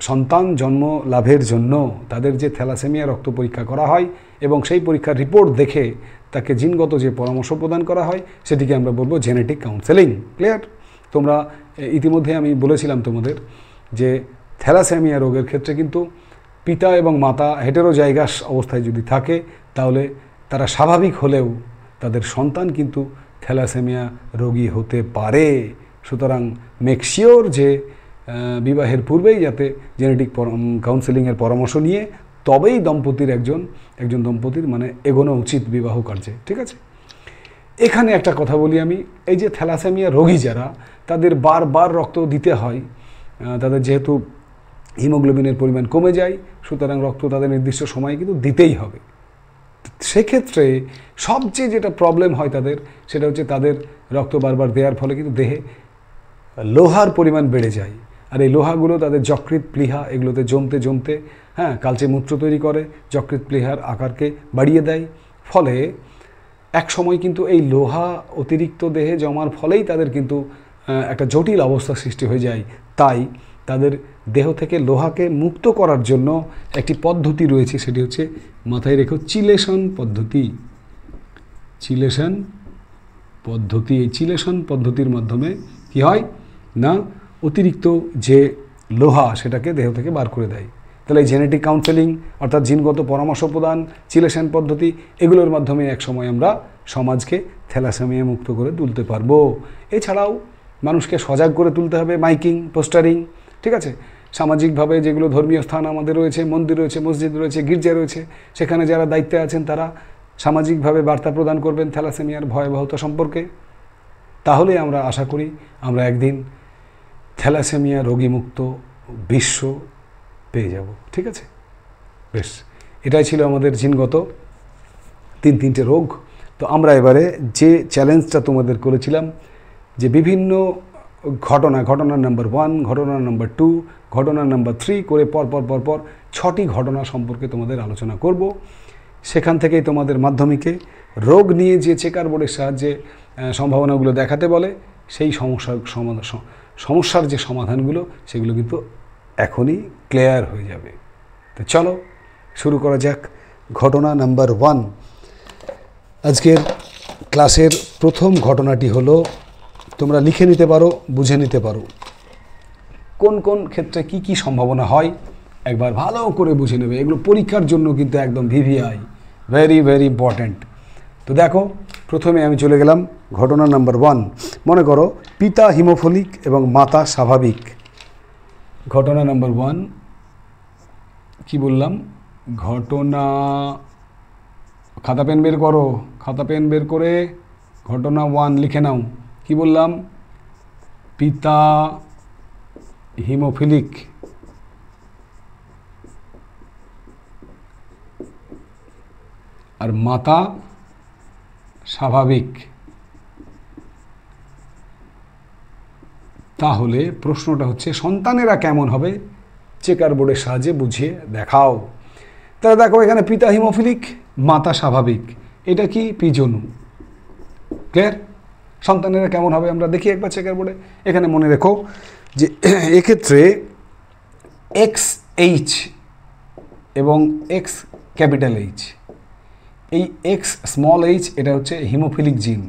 সন্তান জন্ম লাভের জন্য তাদের যে থ্যালাসেমিয়া রক্ত পরীক্ষা করা হয় এবং সেই পরীক্ষার রিপোর্ট দেখে তাকে জিনগত যে পরামর্শ প্রদান করা হয় সেটিকে আমরা বলবো জেনেটিক কাউন্সেলিং। ক্লিয়ার? তোমরা ইতিমধ্যে আমি বলেছিলাম তোমাদের যে থ্যালাসেমিয়া রোগের ক্ষেত্রে কিন্তু পিতা এবং মাতা হেটেরোজাইগাস অবস্থায় যদি থাকে তাহলে তারা স্বাভাবিক হলেও তাদের সন্তান কিন্তু থ্যালাসেমিয়া রোগী হতে পারে। সুতরাং মেক শিওর যে বিবাহের পূর্বেই যাতে জেনেটিক কাউন্সেলিংয়ের পরামর্শ নিয়ে তবেই একজন দম্পতির মানে এগোনো উচিত বিবাহ কার্যে। ঠিক আছে? এখানে একটা কথা বলি আমি, এই যে থ্যালাসেমিয়া রোগী যারা তাদের বারবার রক্ত দিতে হয়, তাদের যেহেতু হিমোগ্লোবিনের পরিমাণ কমে যায়, সুতরাং রক্ত তাদের নির্দিষ্ট সময়ে কিন্তু দিতেই হবে। সেক্ষেত্রে সবচেয়ে যেটা প্রবলেম হয় তাদের, সেটা হচ্ছে তাদের রক্ত বারবার দেওয়ার ফলে কিন্তু দেহে লোহার পরিমাণ বেড়ে যায়। আর এই লোহাগুলো তাদের যকৃৎ প্লীহা এগুলোতে জমতে কালচে মূত্র তৈরি করে, যকৃৎ প্লীহার আকারকে বাড়িয়ে দেয়। ফলে এক সময় কিন্তু এই লোহা অতিরিক্ত দেহে জমার ফলেই তাদের কিন্তু একটা জটিল অবস্থা সৃষ্টি হয়ে যায়। তাই তাদের দেহ থেকে লোহাকে মুক্ত করার জন্য একটি পদ্ধতি রয়েছে, সেটি হচ্ছে মাথায় রেখো চিলেশন পদ্ধতি। এই চিলেশন পদ্ধতির মাধ্যমে কি হয় না অতিরিক্ত যে লোহা সেটাকে দেহ থেকে বার করে দেয়। তাহলে এই জেনেটিক কাউন্সেলিং অর্থাৎ জিনগত পরামর্শ প্রদান, চিলেশন পদ্ধতি এগুলোর মাধ্যমে একসময় আমরা সমাজকে থ্যালাসেমিয়া মুক্ত করে তুলতে পারবো। এছাড়াও মানুষকে সজাগ করে তুলতে হবে, মাইকিং, পোস্টারিং। ঠিক আছে? সামাজিকভাবে যেগুলো ধর্মীয় স্থান আমাদের রয়েছে, মন্দির রয়েছে, মসজিদ রয়েছে, গির্জা রয়েছে, সেখানে যারা দায়িত্বে আছেন তারা সামাজিকভাবে বার্তা প্রদান করবেন থ্যালাসেমিয়ার ভয়াবহতা সম্পর্কে। তাহলে আমরা আশা করি আমরা একদিন থ্যালাসেমিয়া রোগীমুক্ত বিশ্ব পেয়ে যাব। ঠিক আছে? বেশ, এটাই ছিল আমাদের জিনগত তিনটে রোগ। তো আমরা এবারে যে চ্যালেঞ্জটা তোমাদের করেছিলাম যে বিভিন্ন ঘটনা নাম্বার 1, ঘটনা নাম্বার 2, ঘটনা নাম্বার 3 করে পরপর 6টি ঘটনা সম্পর্কে তোমাদের আলোচনা করব। সেখান থেকেই তোমাদের মাধ্যমিকে রোগ নিয়ে যে চেকার বোর্ডের সাহায্যে সম্ভাবনাগুলো দেখাতে বলে সেই সমস্যার যে সমাধানগুলো সেগুলো কিন্তু এখনই ক্লিয়ার হয়ে যাবে। তো চলো শুরু করা যাক। ঘটনা নাম্বার 1। আজকের ক্লাসের প্রথম ঘটনাটি হলো, তোমরা লিখে নিতে পারো, বুঝে নিতে পারো কোন কোন ক্ষেত্রে কি কি সম্ভাবনা হয় একবার ভালো করে বুঝে নেবে। এগুলো পরীক্ষার জন্য কিন্তু একদম ভিভিআই, ভেরি ভেরি ইম্পর্ট্যান্ট। তো দেখো, প্রথমে আমি চলে গেলাম ঘটনা নাম্বার 1। মনে করো পিতা হিমোফিলিক এবং মাতা স্বাভাবিক। ঘটনা নাম্বার 1 কি বললাম? ঘটনা, খাতা পেন বের করো, খাতা পেন বের করে ঘটনা 1 লিখে নাও। কি বললাম? পিতা হিমোফিলিক আর মাতা স্বাভাবিক। তাহলে প্রশ্নটা হচ্ছে সন্তানেরা কেমন হবে, চেকার বোর্ডের সাহায্যে বুঝিয়ে দেখাও। তাহলে দেখো এখানে পিতা হিমোফিলিক, মাতা স্বাভাবিক, এটা কি পিজনু। ক্লিয়ার? সন্তানেরা কেমন হবে আমরা দেখি একবার চেকার বোর্ডে। এখানে মনে রেখো যে এক্ষেত্রে XH এবং X ক্যাপিটাল H, এই X স্মল h এটা হচ্ছে হিমোফিলিক জিন।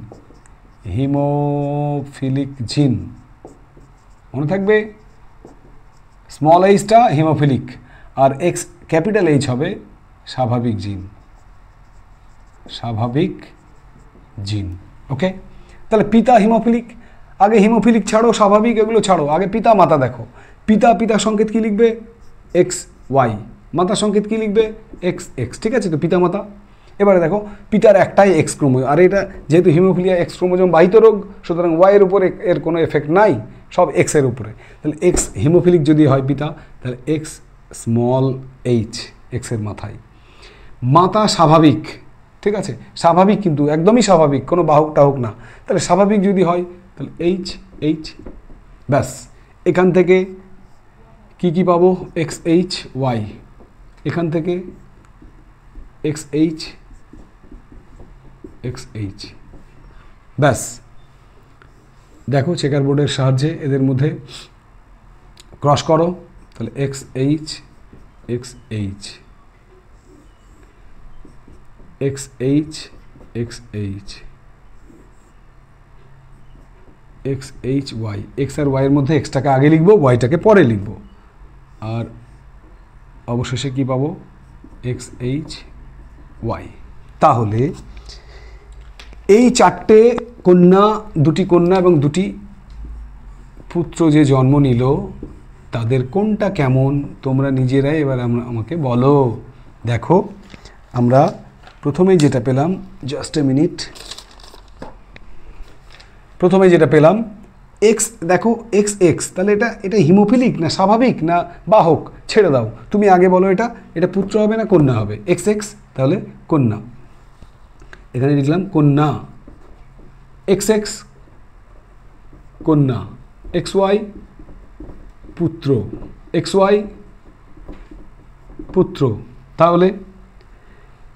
হিমোফিলিক জিন মনে থাকবে, স্মল এইচটা হিমোফিলিক আর X ক্যাপিটাল H হবে স্বাভাবিক জিন। স্বাভাবিক জিন। ওকে? তাহলে পিতা হিমোফিলিক, আগে হিমোফিলিক ছাড়ো, স্বাভাবিক এগুলো ছাড়ো, আগে পিতা মাতা দেখো। পিতা সংকেত কি লিখবে? XY। মাতা সংকেত কি লিখবে? XX। ঠিক আছে? তো পিতা মাতা। এবারে দেখো পিতার একটাই X ক্রোমোজোম, আর এটা যেহেতু হিমোফিলিয়া X ক্রোমোজোম বাহিত রোগ, সুতরাং Y এর উপরে এর কোনো এফেক্ট নাই, সব X এর উপরে। তাহলে X হিমোফিলিক যদি হয় পিতা, তাহলে X স্মল h X এর মাথায়। মাতা স্বাভাবিক। ঠিক আছে? স্বাভাবিক কিন্তু একদমই স্বাভাবিক, কোনো বাহক টাহক না। তাহলে স্বাভাবিক যদি হয় তাহলে H। ব্যাস, এখান থেকে কি পাবো? XHY। এখান থেকে XH XH। ব্যাস, দেখো চেকার বোর্ডের সাহায্যে এদের মধ্যে ক্রস করো, তাহলে XH XH XH XH XHY। X আর Y এর মধ্যে Xটাকে আগে লিখবো, Yটাকে পরে লিখবো, আর অবশেষে কি পাবো? XHY। তাহলে এই চারটে কন্যা, দুটি কন্যা এবং দুটি পুত্র যে জন্ম নিল, তাদের কোনটা কেমন তোমরা নিজেরাই এবার আমাকে বলো। দেখো আমরা প্রথমেই যেটা পেলাম, জাস্ট এ মিনিট, প্রথমে যেটা পেলাম এক্স, দেখো XX, তাহলে এটা হিমোফিলিক না স্বাভাবিক না বাহক? ছেড়ে দাও, তুমি আগে বলো এটা পুত্র হবে না কন্যা হবে? XX, তাহলে কন্যা, এখানে লিখলাম কন্যা। XX কন্যা, XY পুত্র, XY পুত্র। তাহলে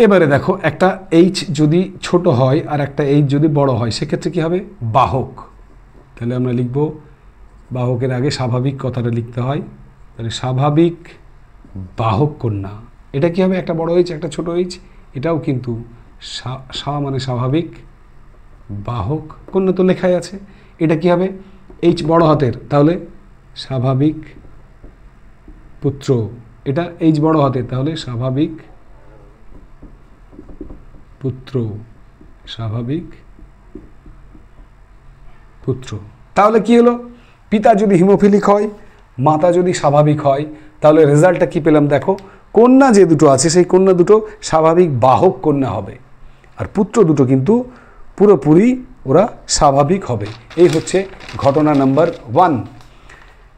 এবারে দেখো একটা H যদি ছোট হয় আর একটা H যদি বড় হয়, সেক্ষেত্রে কি হবে? বাহক। তাহলে আমরা লিখব, বাহকের আগে স্বাভাবিক কথাটা লিখতে হয়, তাহলে স্বাভাবিক বাহক কন্যা। এটা কি হবে? একটা বড় H একটা ছোট H, এটাও কিন্তু মানে স্বাভাবিক বাহক কন্যা, তো লেখাই আছে। এটা কি হবে? H বড় হাতের, তাহলে স্বাভাবিক পুত্র। এটা H বড় হাতের, তাহলে স্বাভাবিক পুত্র, স্বাভাবিক পুত্র। তাহলে কি হলো? পিতা যদি হিমোফিলিক হয়, মাতা যদি স্বাভাবিক হয়, তাহলে রেজাল্টটা কি পেলাম? দেখো কন্যা যে দুটো আছে সেই কন্যা দুটো স্বাভাবিক বাহক কন্যা হবে, আর পুত্র দুটো কিন্তু পুরোপুরি ওরা স্বাভাবিক হবে। এই হচ্ছে ঘটনা নাম্বার 1।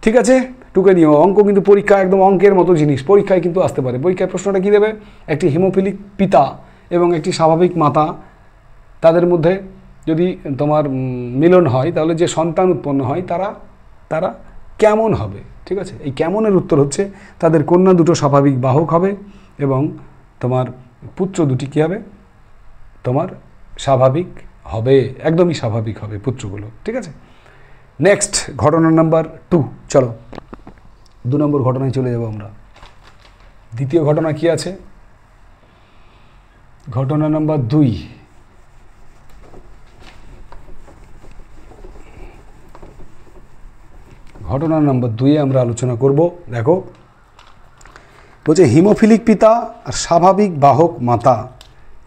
ঠিক আছে, টুকে নিও। অঙ্ক কিন্তু পরীক্ষা একদম অঙ্কের মতো জিনিস, পরীক্ষায় কিন্তু আসতে পারে। পরীক্ষায় প্রশ্নটা কী দেবে? একটি হিমোফিলিক পিতা এবং একটি স্বাভাবিক মাতা, তাদের মধ্যে যদি তোমার মিলন হয়, তাহলে যে সন্তান উৎপন্ন হয় তারা কেমন হবে? ঠিক আছে, এই কেমনের উত্তর হচ্ছে তাদের কন্যা দুটো স্বাভাবিক বাহক হবে এবং তোমার পুত্র দুটি কী হবে? তোমার স্বাভাবিক হবে, একদমই স্বাভাবিক হবে পুত্রগুলো। ঠিক আছে, নেক্সট ঘটনা নাম্বার 2। চলো 2 নম্বর ঘটনায় চলে যাব আমরা। দ্বিতীয় ঘটনা কি আছে? ঘটনা নাম্বার 2। ঘটনা নাম্বার 2-এ আমরা আলোচনা করব। দেখো বলছে হিমোফিলিক পিতা আর স্বাভাবিক বাহক মাতা।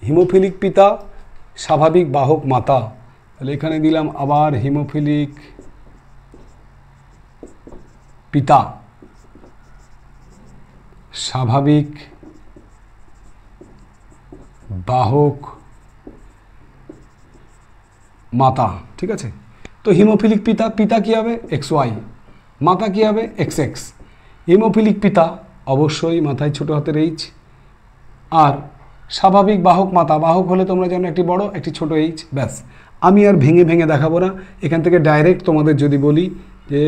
হিমোফিলিক পিতা, স্বাভাবিক বাহক মাতা। তাহলে এখানে দিলাম আবার হিমোফিলিক পিতা, স্বাভাবিক বাহক মাতা। ঠিক আছে, তো হিমোফিলিক পিতা কি হবে? XY, মাতা কি হবে? XX। হিমোফিলিক পিতা অবশ্যই মাথায় ছোট হাতের H, আর স্বাভাবিক বাহক মাতা, বাহক হলে তোমরা জানো একটি বড় একটি ছোট H। ব্যাস, আমি আর ভেঙে ভেঙে দেখাবো না, এখান থেকে ডাইরেক্ট তোমাদের যদি বলি যে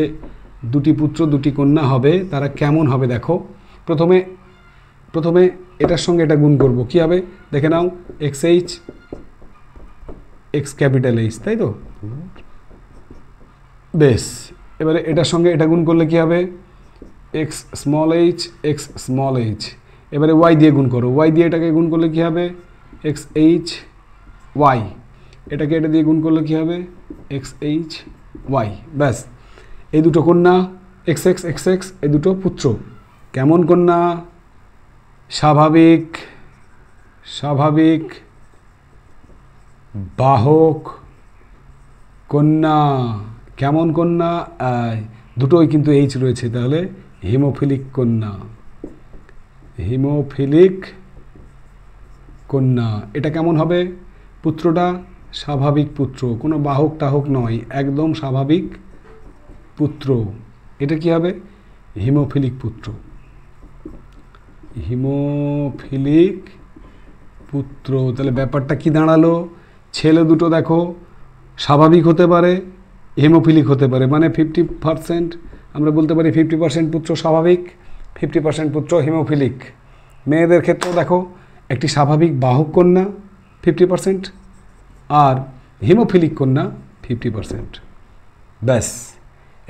দুটি পুত্র দুটি কন্যা হবে, তারা কেমন হবে দেখো। প্রথমে এটার সঙ্গে এটা গুণ করব, কি হবে দেখে নাও? XH X ক্যাপিটাল H, তাই তো? বেশ, এবারে এটার সঙ্গে এটা গুণ করলে কি হবে? X small h X small h। এবারে Y দিয়ে গুণ করো, Y দিয়ে এটাকে গুণ করলে কি হবে? XH Y। এটাকে এটা দিয়ে গুণ করলে কি হবে? XH Y। ব্যাস, এই দুটো কন্যা XX XX, এই দুটো পুত্র। কেমন কন্যা? স্বাভাবিক বাহক কন্যা। কেমন কন্যা? দুটোই কিন্তু H রয়েছে, তাহলে হিমোফিলিক কন্যা। হিমোফিলিক কন্যা। এটা কেমন হবে? পুত্রটা স্বাভাবিক পুত্র, কোনো বাহক টাহক নয়, একদম স্বাভাবিক পুত্র। এটা কি হবে? হিমোফিলিক পুত্র। হিমোফিলিক পুত্র। তাহলে ব্যাপারটা কি দাঁড়ালো? ছেলে দুটো দেখো স্বাভাবিক হতে পারে, হিমোফিলিক হতে পারে, মানে 50%। আমরা বলতে পারি 50% পুত্র স্বাভাবিক, 50% পুত্র হিমোফিলিক। মেয়েদের ক্ষেত্রেও দেখো একটি স্বাভাবিক বাহক কন্যা 50% আর হিমোফিলিক কন্যা 50%। ব্যাস,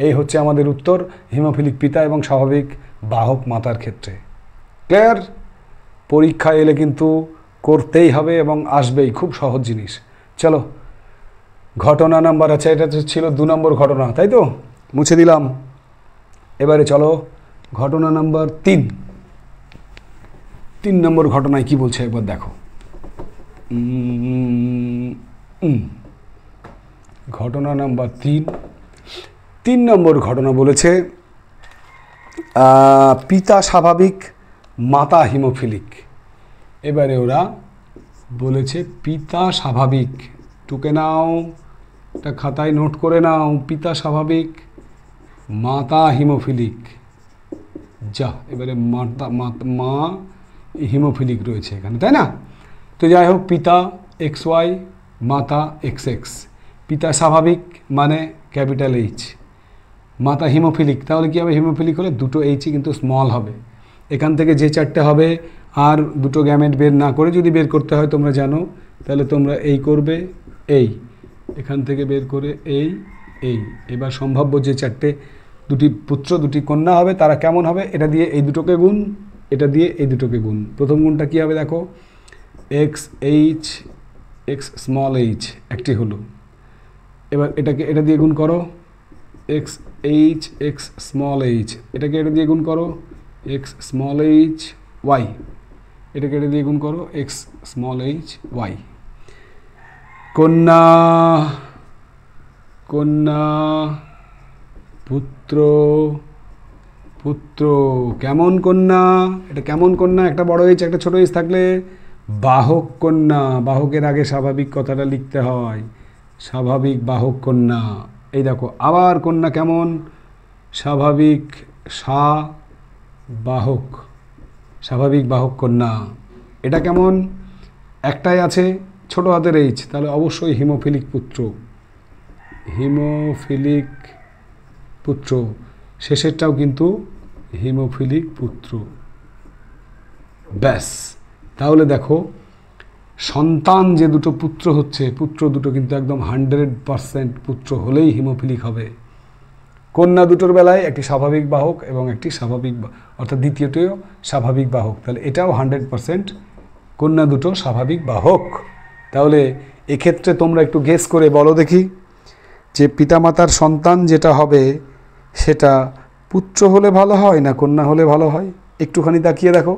এই হচ্ছে আমাদের উত্তর হিমোফিলিক পিতা এবং স্বাভাবিক বাহক মাতার ক্ষেত্রে। ক্লিয়ার? পরীক্ষা এলে কিন্তু করতেই হবে এবং আসবেই, খুব সহজ জিনিস। চলো, ঘটনা নাম্বার, আচ্ছা এটা ছিল 2 নম্বর ঘটনা, তাই তো, মুছে দিলাম। এবারে চলো ঘটনা নাম্বার 3 নম্বর ঘটনায় কি বলছে একবার দেখো। ঘটনা নাম্বার 3 নম্বর ঘটনা বলেছে পিতা স্বাভাবিক মাতা হিমোফিলিক। এবারে ওরা বলেছে পিতা স্বাভাবিক, টুকে নাও, এটা খাতায় নোট করে নাও, পিতা স্বাভাবিক মাতা হিমোফিলিক। যা, এবারে মা হিমোফিলিক রয়েছে এখানে, তাই না? তো যাই হোক, পিতা XY, মাতা XX। পিতা স্বাভাবিক মানে ক্যাপিটাল H, মাতা হিমোফিলিক, তাহলে কী হবে? হিমোফিলিক হলে দুটো এইচই কিন্তু স্মল হবে। এখান থেকে যে 4টে হবে, আর দুটো গ্যামেট বের না করে যদি বের করতে হয় তোমরা জানো, তাহলে তোমরা এই করবে, এই এখান থেকে বের করে এই। এবার সম্ভাব্য যে 4টে, 2টি পুত্র 2টি কন্যা হবে, তারা কেমন হবে? এটা দিয়ে এই দুটোকে গুণ, এটা দিয়ে এই দুটোকে গুণ। প্রথম গুণটা কী হবে দেখো, XH X স্মল h একটি হলো। এবার এটাকে এটা দিয়ে গুণ করো, XH X স্মল h, এটাকে এটা দিয়ে গুণ করো, X স্মল h Y, এটাকে এটা দিয়ে গুণ করো, X স্মল h Y। কন্যা কন্যা পুত্র পুত্র, কেমন কন্যা? এটা কেমন কন্যা? একটা বড় h একটা ছোট h থাকলে বাহক কন্যা। বাহকের আগে স্বাভাবিক কথাটা লিখতে হয়, স্বাভাবিক বাহক কন্যা। এই দেখো আবার কন্যা কেমন? স্বাভাবিক বাহক, স্বাভাবিক বাহক কন্যা। এটা কেমন? একটাই আছে ছোট হাতের h, তাহলে অবশ্যই হিমোফিলিক পুত্র, হিমোফিলিক পুত্র। শেষেরটাও কিন্তু হিমোফিলিক পুত্র। ব্যাস, তাহলে দেখো সন্তান যে দুটো পুত্র হচ্ছে, পুত্র দুটো কিন্তু একদম 100% পুত্র হলেই হিমোফিলিক হবে। কন্যা দুটোর বেলায় একটি স্বাভাবিক বাহক এবং একটি স্বাভাবিক, অর্থাৎ দ্বিতীয়টিও স্বাভাবিক বাহক, তাহলে এটাও 100% কন্যা দুটো স্বাভাবিক বাহক। তাহলে এক্ষেত্রে তোমরা একটু গেস করে বলো দেখি, যে পিতামাতার সন্তান যেটা হবে সেটা পুত্র হলে ভালো হয় না কন্যা হলে ভালো হয়? একটুখানি তাকিয়ে দেখো,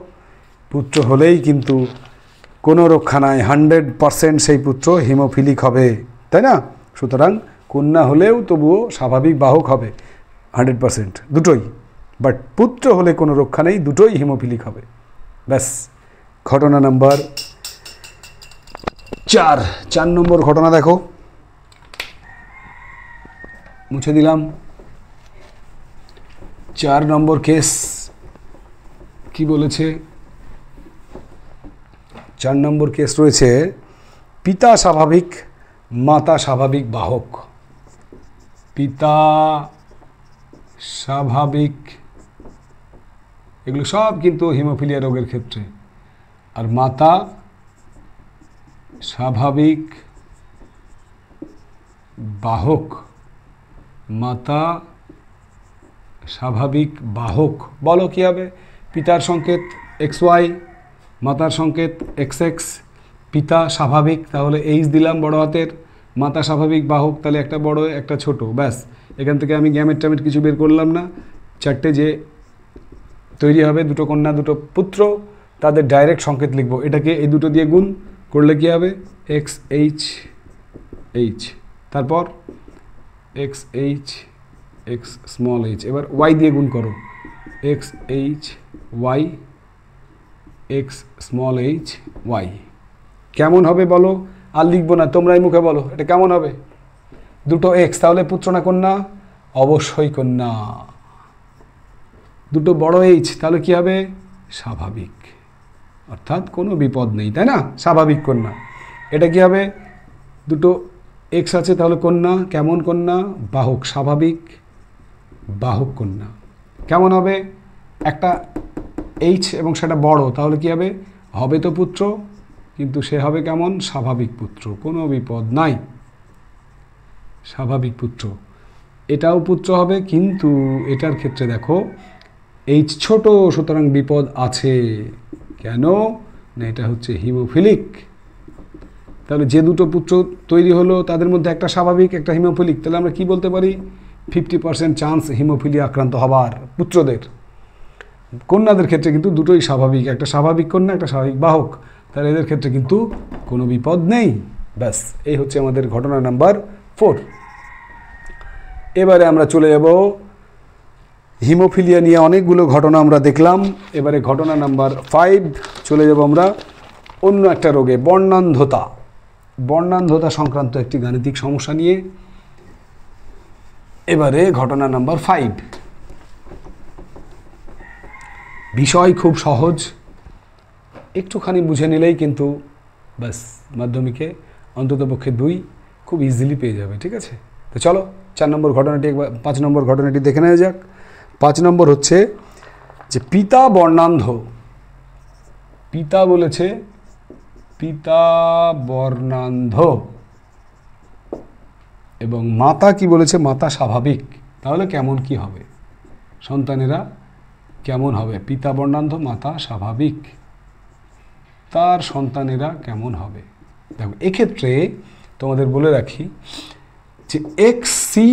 পুত্র হলেই কিন্তু কোনো রক্ষা নাই, 100% সেই পুত্র হিমোফিলিক হবে, তাই না? সুতরাং কন্যা হলেও তবুও স্বাভাবিক বাহক হবে 100%, দুটোই। বাট পুত্র হলে কোনো রক্ষা নেই, দুটোই হিমোফিলিক হবে। ব্যাস, ঘটনা নাম্বার 4 নম্বর ঘটনা দেখো, মুছে দিলাম। 4 নম্বর কেস কি বলেছে? 4 নম্বর কেস রয়েছে পিতা স্বাভাবিক মাতা স্বাভাবিক বাহক। পিতা স্বাভাবিক, এগুলো সব কিন্তু হিমোফিলিয়া রোগের ক্ষেত্রে। আর মাতা স্বাভাবিক বাহক, মাতা স্বাভাবিক বাহক। বলো কি হবে? পিতার সংকেত XY, মাতার সংকেত XX। পিতা স্বাভাবিক, তাহলে H দিলাম বড় হাতের, মাতা স্বাভাবিক বাহক, তাহলে একটা বড় একটা ছোট। ব্যাস, এখান থেকে আমি গ্যামেট ট্যামেট কিছু বের করলাম না। 4টে যে তৈরি হবে, দুটো কন্যা দুটো পুত্র, তাদের ডাইরেক্ট সংকেত লিখবো। এটাকে এই দুটো দিয়ে গুণ করলে কি হবে? XH H, তারপর XH X স্মল h। এবার Y দিয়ে গুণ করো, XH Y X small h Y। কেমন হবে বলো? আর লিখবো না, তোমরাই মুখে বলো এটা কেমন হবে। দুটো X, তাহলে পুত্র না কন্যা? অবশ্যই কন্যা। দুটো বড় H, তাহলে কি হবে? স্বাভাবিক, অর্থাৎ কোনো বিপদ নেই, তাই না? স্বাভাবিক কন্যা। এটা কি হবে? দুটো X আছে, তাহলে কন্যা। কেমন কন্যা? বাহক, স্বাভাবিক বাহক কন্যা। কেমন হবে? একটা H এবং সেটা বড়, তাহলে কি হবে? হবে তো পুত্র, কিন্তু সে হবে কেমন? স্বাভাবিক পুত্র, কোনো বিপদ নাই, স্বাভাবিক পুত্র। এটাও পুত্র হবে, কিন্তু এটার ক্ষেত্রে দেখো এইচ ছোট, সুতরাং বিপদ আছে। কেন না? এটা হচ্ছে হিমোফিলিক। তাহলে যে দুটো পুত্র তৈরি হলো তাদের মধ্যে একটা স্বাভাবিক, একটা হিমোফিলিক, তাহলে আমরা কি বলতে পারি? 50% চান্স হিমোফিলিয়া আক্রান্ত হবার পুত্রদের। কন্যাদের ক্ষেত্রে কিন্তু দুটোই স্বাভাবিক, একটা স্বাভাবিক কন্যা, একটা স্বাভাবিক বাহক, তাহলে এদের ক্ষেত্রে কিন্তু কোনো বিপদ নেই। ব্যাস, এই হচ্ছে আমাদের ঘটনা নাম্বার 4। এবারে আমরা চলে যাব, হিমোফিলিয়া নিয়ে অনেকগুলো ঘটনা আমরা দেখলাম। এবারে ঘটনা নাম্বার 5 চলে যাব আমরা অন্য একটা রোগে, বর্ণান্ধতা। বর্ণান্ধতা সংক্রান্ত একটি গাণিতিক সমস্যা নিয়ে। এবারে ঘটনা নাম্বার 5, বিষয় খুব সহজ, একটুখানি বুঝে নিলেই কিন্তু ব্যাস মাধ্যমিকে অন্ততপক্ষে 2 খুব ইজিলি পেয়ে যাবে। ঠিক আছে, তো চলো 4 নম্বর ঘটনাটি একবার 5 নম্বর ঘটনাটি দেখে নেওয়া যাক। 5 নম্বর হচ্ছে যে পিতা বর্ণান্ধ। পিতা বলেছে পিতা বর্ণান্ধ, এবং মাতা কি বলেছে? মাতা স্বাভাবিক। তাহলে কেমন কি হবে? সন্তানেরা কেমন হবে? পিতা বর্ণান্ধ, মাতা স্বাভাবিক, তার সন্তানেরা কেমন হবে? দেখো, এক্ষেত্রে তোমাদের বলে রাখি যে এক্সসি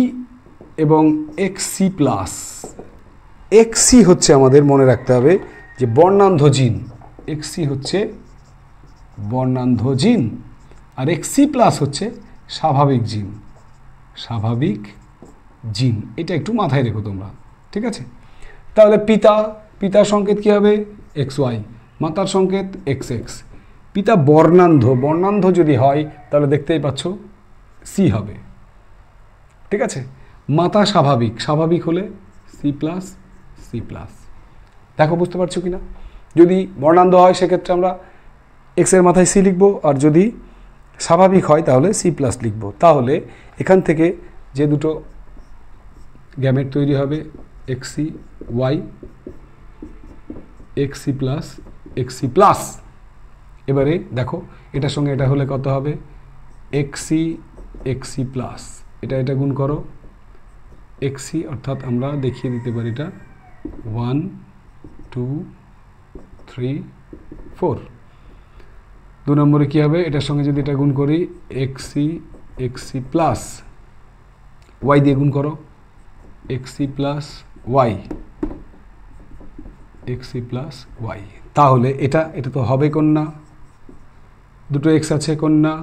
এবং এক্সসি প্লাস, এক্সসি হচ্ছে আমাদের মনে রাখতে হবে যে বর্ণান্ধ জিন, এক্সসি হচ্ছে বর্ণান্ধ জিন, আর এক্সসি প্লাস হচ্ছে স্বাভাবিক জিন, স্বাভাবিক জিন। এটা একটু মাথায় রেখো তোমরা, ঠিক আছে? তাহলে পিতার সংকেত কী হবে? এক্স ওয়াই, মাতার সংকেত এক্স এক্স। পিতা বর্ণান্ধ যদি হয় তাহলে দেখতেই পাচ্ছ সি হবে, ঠিক আছে? মাতা স্বাভাবিক হলে সি প্লাস সি প্লাস। দেখো বুঝতে পারছো কি না? যদি বর্ণান্ধ হয় সেক্ষেত্রে আমরা এক্সের মাথায় সি লিখব, আর যদি স্বাভাবিক হয় তাহলে সি প্লাস লিখব। তাহলে এখান থেকে যে দুটো গ্যামেট তৈরি হবে, এক্সি ওয়াই, এক্সি প্লাস। এবারে দেখো এটার সঙ্গে এটা হলে কত হবে? এক্সি প্লাস, এটা গুণ করো, এক্সি, অর্থাৎ আমরা দেখিয়ে দিতে পারি এটা 1 2 3 4। 2 নম্বরে কী হবে? এটার সঙ্গে যদি এটা গুণ করি, এক্সি প্লাস ওয়াই দিয়ে গুণ করো, এক্সি প্লাস ওয়াই, এক্সি প্লাস ওয়াই। তাহলে এটা তো হবে কন্যা, দুটো এক্স আছে কন্যা,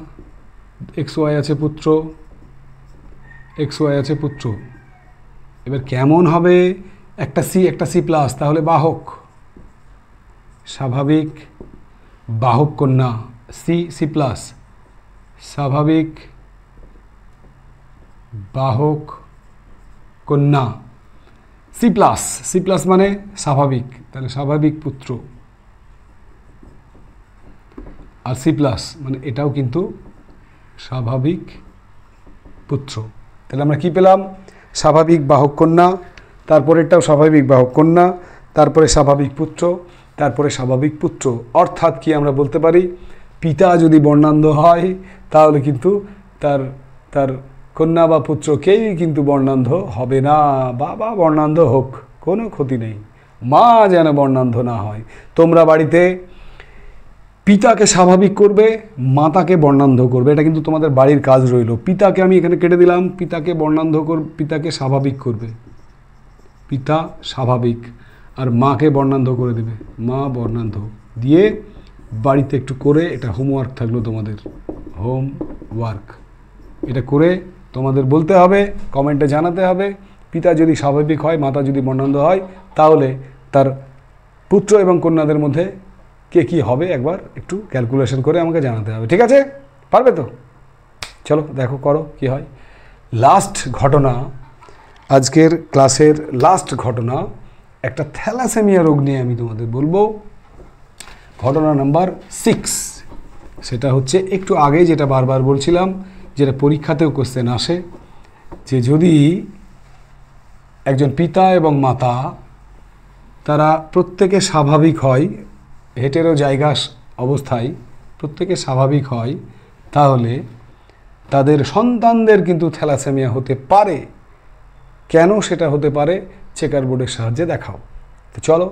এক্স ওয়াই আছে পুত্র, এক্স ওয়াই আছে পুত্র। এবার কেমন হবে? একটা সি প্লাস, তাহলে বাহক, স্বাভাবিক বাহক কন্যা, সি প্লাস, স্বাভাবিক বাহক কন্যা, সি প্লাস মানে স্বাভাবিক, তাহলে স্বাভাবিক পুত্র, আর সি প্লাস মানে এটাও কিন্তু স্বাভাবিক পুত্র। তাহলে আমরা কি পেলাম? স্বাভাবিক বাহক কন্যা, তারপরেরটাও স্বাভাবিক বাহক কন্যা, তারপরে স্বাভাবিক পুত্র, তারপরে স্বাভাবিক পুত্র। অর্থাৎ কি আমরা বলতে পারি? পিতা যদি বর্ণান্ধ হয় তাহলে কিন্তু তার কন্যা বা পুত্র কেউই কিন্তু বর্ণান্ধ হবে না। বাবা বর্ণান্ধ হোক, কোনো ক্ষতি নেই, মা যেন বর্ণান্ধ না হয়। তোমরা বাড়িতে পিতাকে স্বাভাবিক করবে, মাতাকে বর্ণান্ধ করবে, এটা কিন্তু তোমাদের বাড়ির কাজ রইল। পিতাকে আমি এখানে কেটে দিলাম, পিতাকে পিতাকে স্বাভাবিক করবে, পিতা স্বাভাবিক, আর মাকে বর্ণান্ধ করে দেবে, মা বর্ণান্ধ দিয়ে বাড়িতে একটু করে, এটা হোমওয়ার্ক থাকলো তোমাদের, হোমওয়ার্ক। এটা করে তোমাদের বলতে হবে, কমেন্টে জানাতে হবে, পিতা যদি স্বাভাবিক হয়, মাতা যদি বর্ণান্ধ হয়, তাহলে তার পুত্র এবং কন্যাদের মধ্যে কে কী হবে একবার একটু ক্যালকুলেশন করে আমাকে জানাতে হবে, ঠিক আছে? পারবে তো? চলো দেখো, করো কি হয়। লাস্ট ঘটনা, আজকের ক্লাসের লাস্ট ঘটনা, একটা থ্যালাসেমিয়া রোগ নিয়ে আমি তোমাদের বলবো। ঘটনা নাম্বার 6, সেটা হচ্ছে একটু আগে যেটা বারবার বলছিলাম, যেটা পরীক্ষাতেও কোশ্চেন আসে, যে যদি একজন পিতা এবং মাতা তারা প্রত্যেকে স্বাভাবিক হয়, হেটেরোজাইগাস অবস্থায় প্রত্যেকে স্বাভাবিক হয়, তাহলে তাদের সন্তানদের কিন্তু থ্যালাসেমিয়া হতে পারে। কেন সেটা হতে পারে চেকার বোর্ডের সাহায্যে দেখাও। তো চলো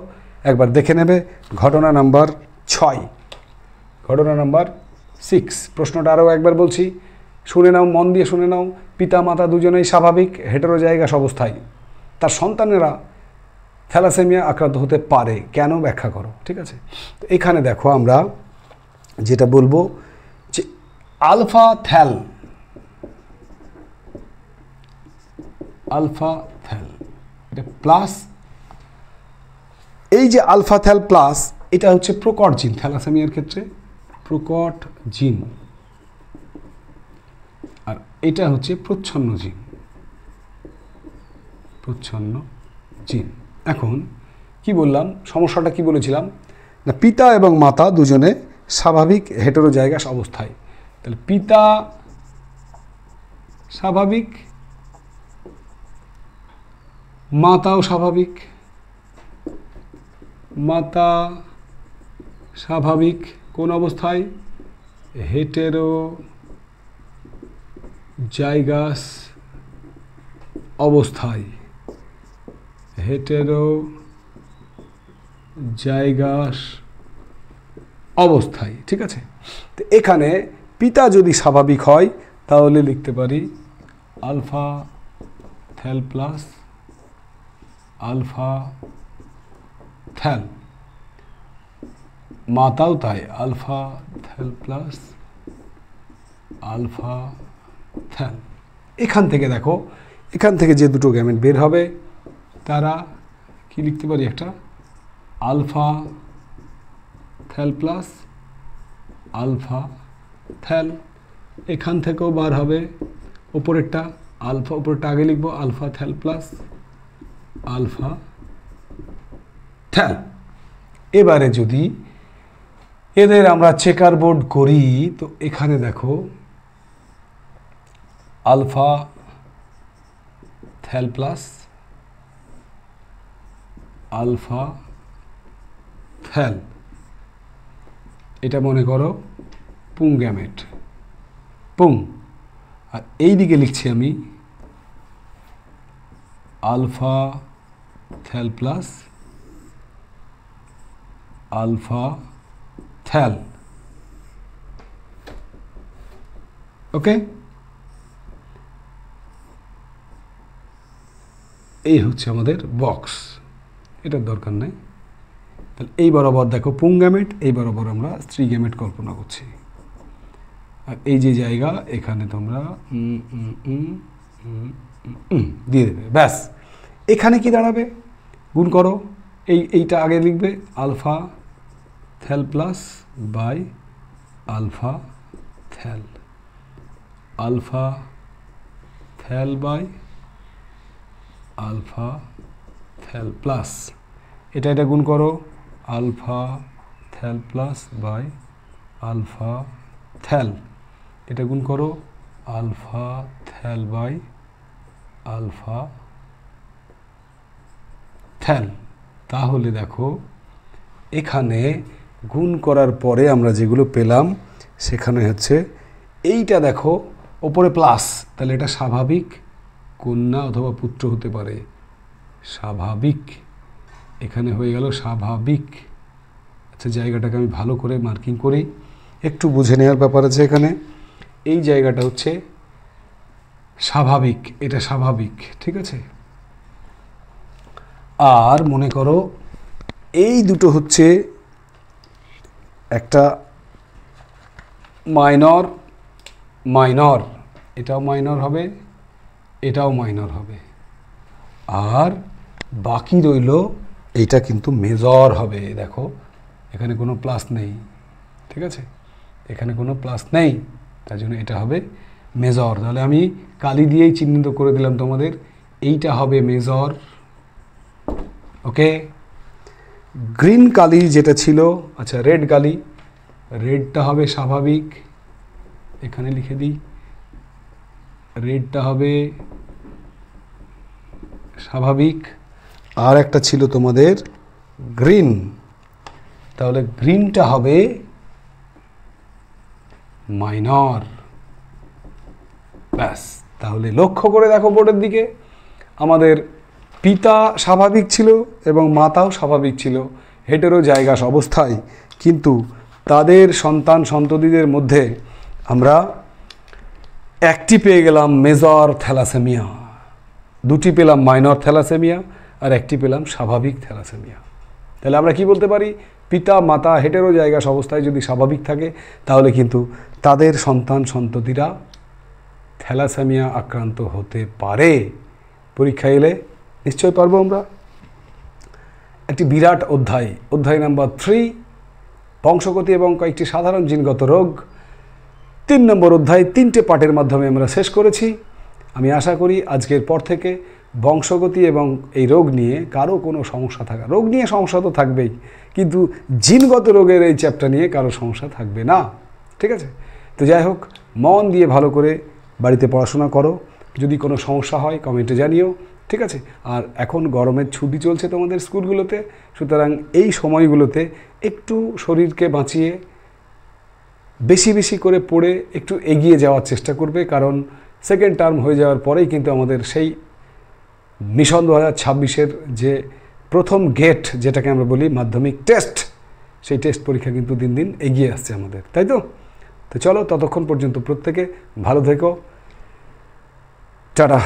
একবার দেখে নেবে ঘটনা নাম্বার 6। ঘটনা নাম্বার 6, প্রশ্নটা আরও একবার বলছি, শুনে নাও, মন দিয়ে শুনে নাও। পিতা মাতা দুজনেই স্বাভাবিক হেটেরোজাইগাস অবস্থায়, তার সন্তানেরা থ্যালাসেমিয়া আক্রান্ত হতে পারে, কেন ব্যাখ্যা করো। ঠিক আছে, তো এখানে দেখো আমরা যেটা বলবো যে আলফা থ্যাল এটা প্লাস, এই যে আলফা থ্যাল প্লাস এটা হচ্ছে প্রকট জিন, থ্যালাসেমিয়ার ক্ষেত্রে প্রকট জিন, আর এটা হচ্ছে প্রচ্ছন্ন জিন, প্রচ্ছন্ন জিন। এখন কি বললাম, সমস্যাটা কি বলেছিলাম না, পিতা এবং মাতা দুজনে স্বাভাবিক হেটেরোজাইগাস অবস্থায়। তাহলে পিতা স্বাভাবিক, মাতাও স্বাভাবিক, মাতা স্বাভাবিক কোন অবস্থায়, হেটেরোজাইগাস অবস্থায়, হেটেরোজাইগাস অবস্থায়। ঠিক আছে, তো এখানে পিতা যদি স্বাভাবিক হয় তাহলে লিখতে পারি alpha thal plus alpha thal, মাতাও তাই alpha thal plus alpha thal. এখান থেকে দেখো, এখান থেকে যে দুটো গ্যামেট বের হবে তারা কি লিখতে পারি, একটা alpha thal plus alpha thal. এখান থেকেও বার হবে ওপরেরটা আলফা, ওপরেরটা আগে লিখবো alpha thal plus alpha thal. এবারে যদি এদের আমরা চেকার বোর্ড করি, তো এখানে দেখো alpha thal plus alpha thal, এটা মনে করো পুং গ্যামেট, পুং। আর এই দিকে লিখছি আমি alpha thal plus alpha thal. Okay, এই হচ্ছে আমাদের বক্স, এটার দরকার নেই। তাহলে এই বরাবর দেখো পুং গ্যামেট, এই বরাবর আমরা স্ত্রী গ্যামেট কল্পনা করছি। আর এই যে জায়গা এখানে তোমরা দিয়ে দেবে, ব্যাস। এখানে কি দাঁড়াবে, গুণ করো, এইটা আগে লিখবে alpha thal plus by alpha thal, alpha thal by alpha thal plus, এটা গুণ করো alpha thal plus by alpha thal, এটা গুণ করো alpha thal by alpha thal. তাহলে দেখো এখানে গুণ করার পরে আমরা যেগুলো পেলাম সেখানে হচ্ছে এইটা দেখো ওপরে প্লাস, তাহলে এটা স্বাভাবিক কন্যা অথবা পুত্র হতে পারে, স্বাভাবিক, এখানে হয়ে গেল স্বাভাবিক। আচ্ছা, জায়গাটাকে আমি ভালো করে মার্কিং করি, একটু বুঝে নেওয়ার ব্যাপার আছে এখানে। এই জায়গাটা হচ্ছে স্বাভাবিক, এটা স্বাভাবিক, ঠিক আছে। আর মনে করো এই দুটো হচ্ছে একটা মাইনর, মাইনর, এটাও মাইনর হবে, এটাও মাইনর হবে, আর বাকি রইল এইটা কিন্তু মেজর হবে। দেখো এখানে কোনো প্লাস নেই, ঠিক আছে, এখানে কোনো প্লাস নেই, তার জন্য এটা হবে মেজর। তাহলে আমি কালি দিয়েই চিহ্নিত করে দিলাম তোমাদের, এইটা হবে মেজর। ওকে, গ্রিন কালি যেটা ছিল, আচ্ছা রেড কালি, রেডটা হবে স্বাভাবিক, এখানে লিখে দিই রেডটা হবে স্বাভাবিক। আর একটা ছিল তোমাদের গ্রিন, তাহলে গ্রিনটা হবে মাইনর। ব্যাস, তাহলে লক্ষ্য করে দেখো বোর্ডের দিকে, আমাদের পিতা স্বাভাবিক ছিল এবং মাতাও স্বাভাবিক ছিল হেটেরোজাইগাস অবস্থায়, কিন্তু তাদের সন্তান সন্ততিদের মধ্যে আমরা একটি পেয়ে গেলাম মেজর থ্যালাসেমিয়া, দুটি পেলাম মাইনর থ্যালাসেমিয়া, আর একটি পেলাম স্বাভাবিক থ্যালাসেমিয়া। তাহলে আমরা কি বলতে পারি, পিতা মাতা হেটেরোজাইগাস অবস্থায় যদি স্বাভাবিক থাকে তাহলে কিন্তু তাদের সন্তান সন্ততিরা থ্যালাসেমিয়া আক্রান্ত হতে পারে। পরীক্ষা এলে নিশ্চয় পারবো আমরা। একটি বিরাট অধ্যায়, অধ্যায় নাম্বার 3, বংশগতি এবং কয়েকটি সাধারণ জিনগত রোগ। 3 নম্বর অধ্যায় 3টে পার্টের মাধ্যমে আমরা শেষ করেছি। আমি আশা করি আজকের পর থেকে বংশগতি এবং এই রোগ নিয়ে কারো কোনো সমস্যা রোগ নিয়ে সমস্যা তো থাকবেই, কিন্তু জিনগত রোগের এই চ্যাপ্টার নিয়ে কারো সমস্যা থাকবে না। ঠিক আছে? তো যাই হোক, মন দিয়ে ভালো করে বাড়িতে পড়াশোনা করো। যদি কোনো সমস্যা হয় কমেন্টে জানিও। ঠিক আছে? আর এখন গরমের ছুটি চলছে তোমাদের স্কুলগুলোতে, সুতরাং এই সময়গুলোতে একটু শরীরকে বাঁচিয়ে বেশি বেশি করে পড়ে একটু এগিয়ে যাওয়ার চেষ্টা করবে, কারণ সেকেন্ড টার্ম হয়ে যাওয়ার পরেই কিন্তু আমাদের সেই মিশন 2026-এর যে প্রথম গেট, যেটাকে আমরা বলি মাধ্যমিক টেস্ট, সেই টেস্ট পরীক্ষা কিন্তু দিন দিন এগিয়ে আসছে আমাদের, তাই তো? তো চলো, ততক্ষণ পর্যন্ত প্রত্যেকে ভালো থেকো। টাটা।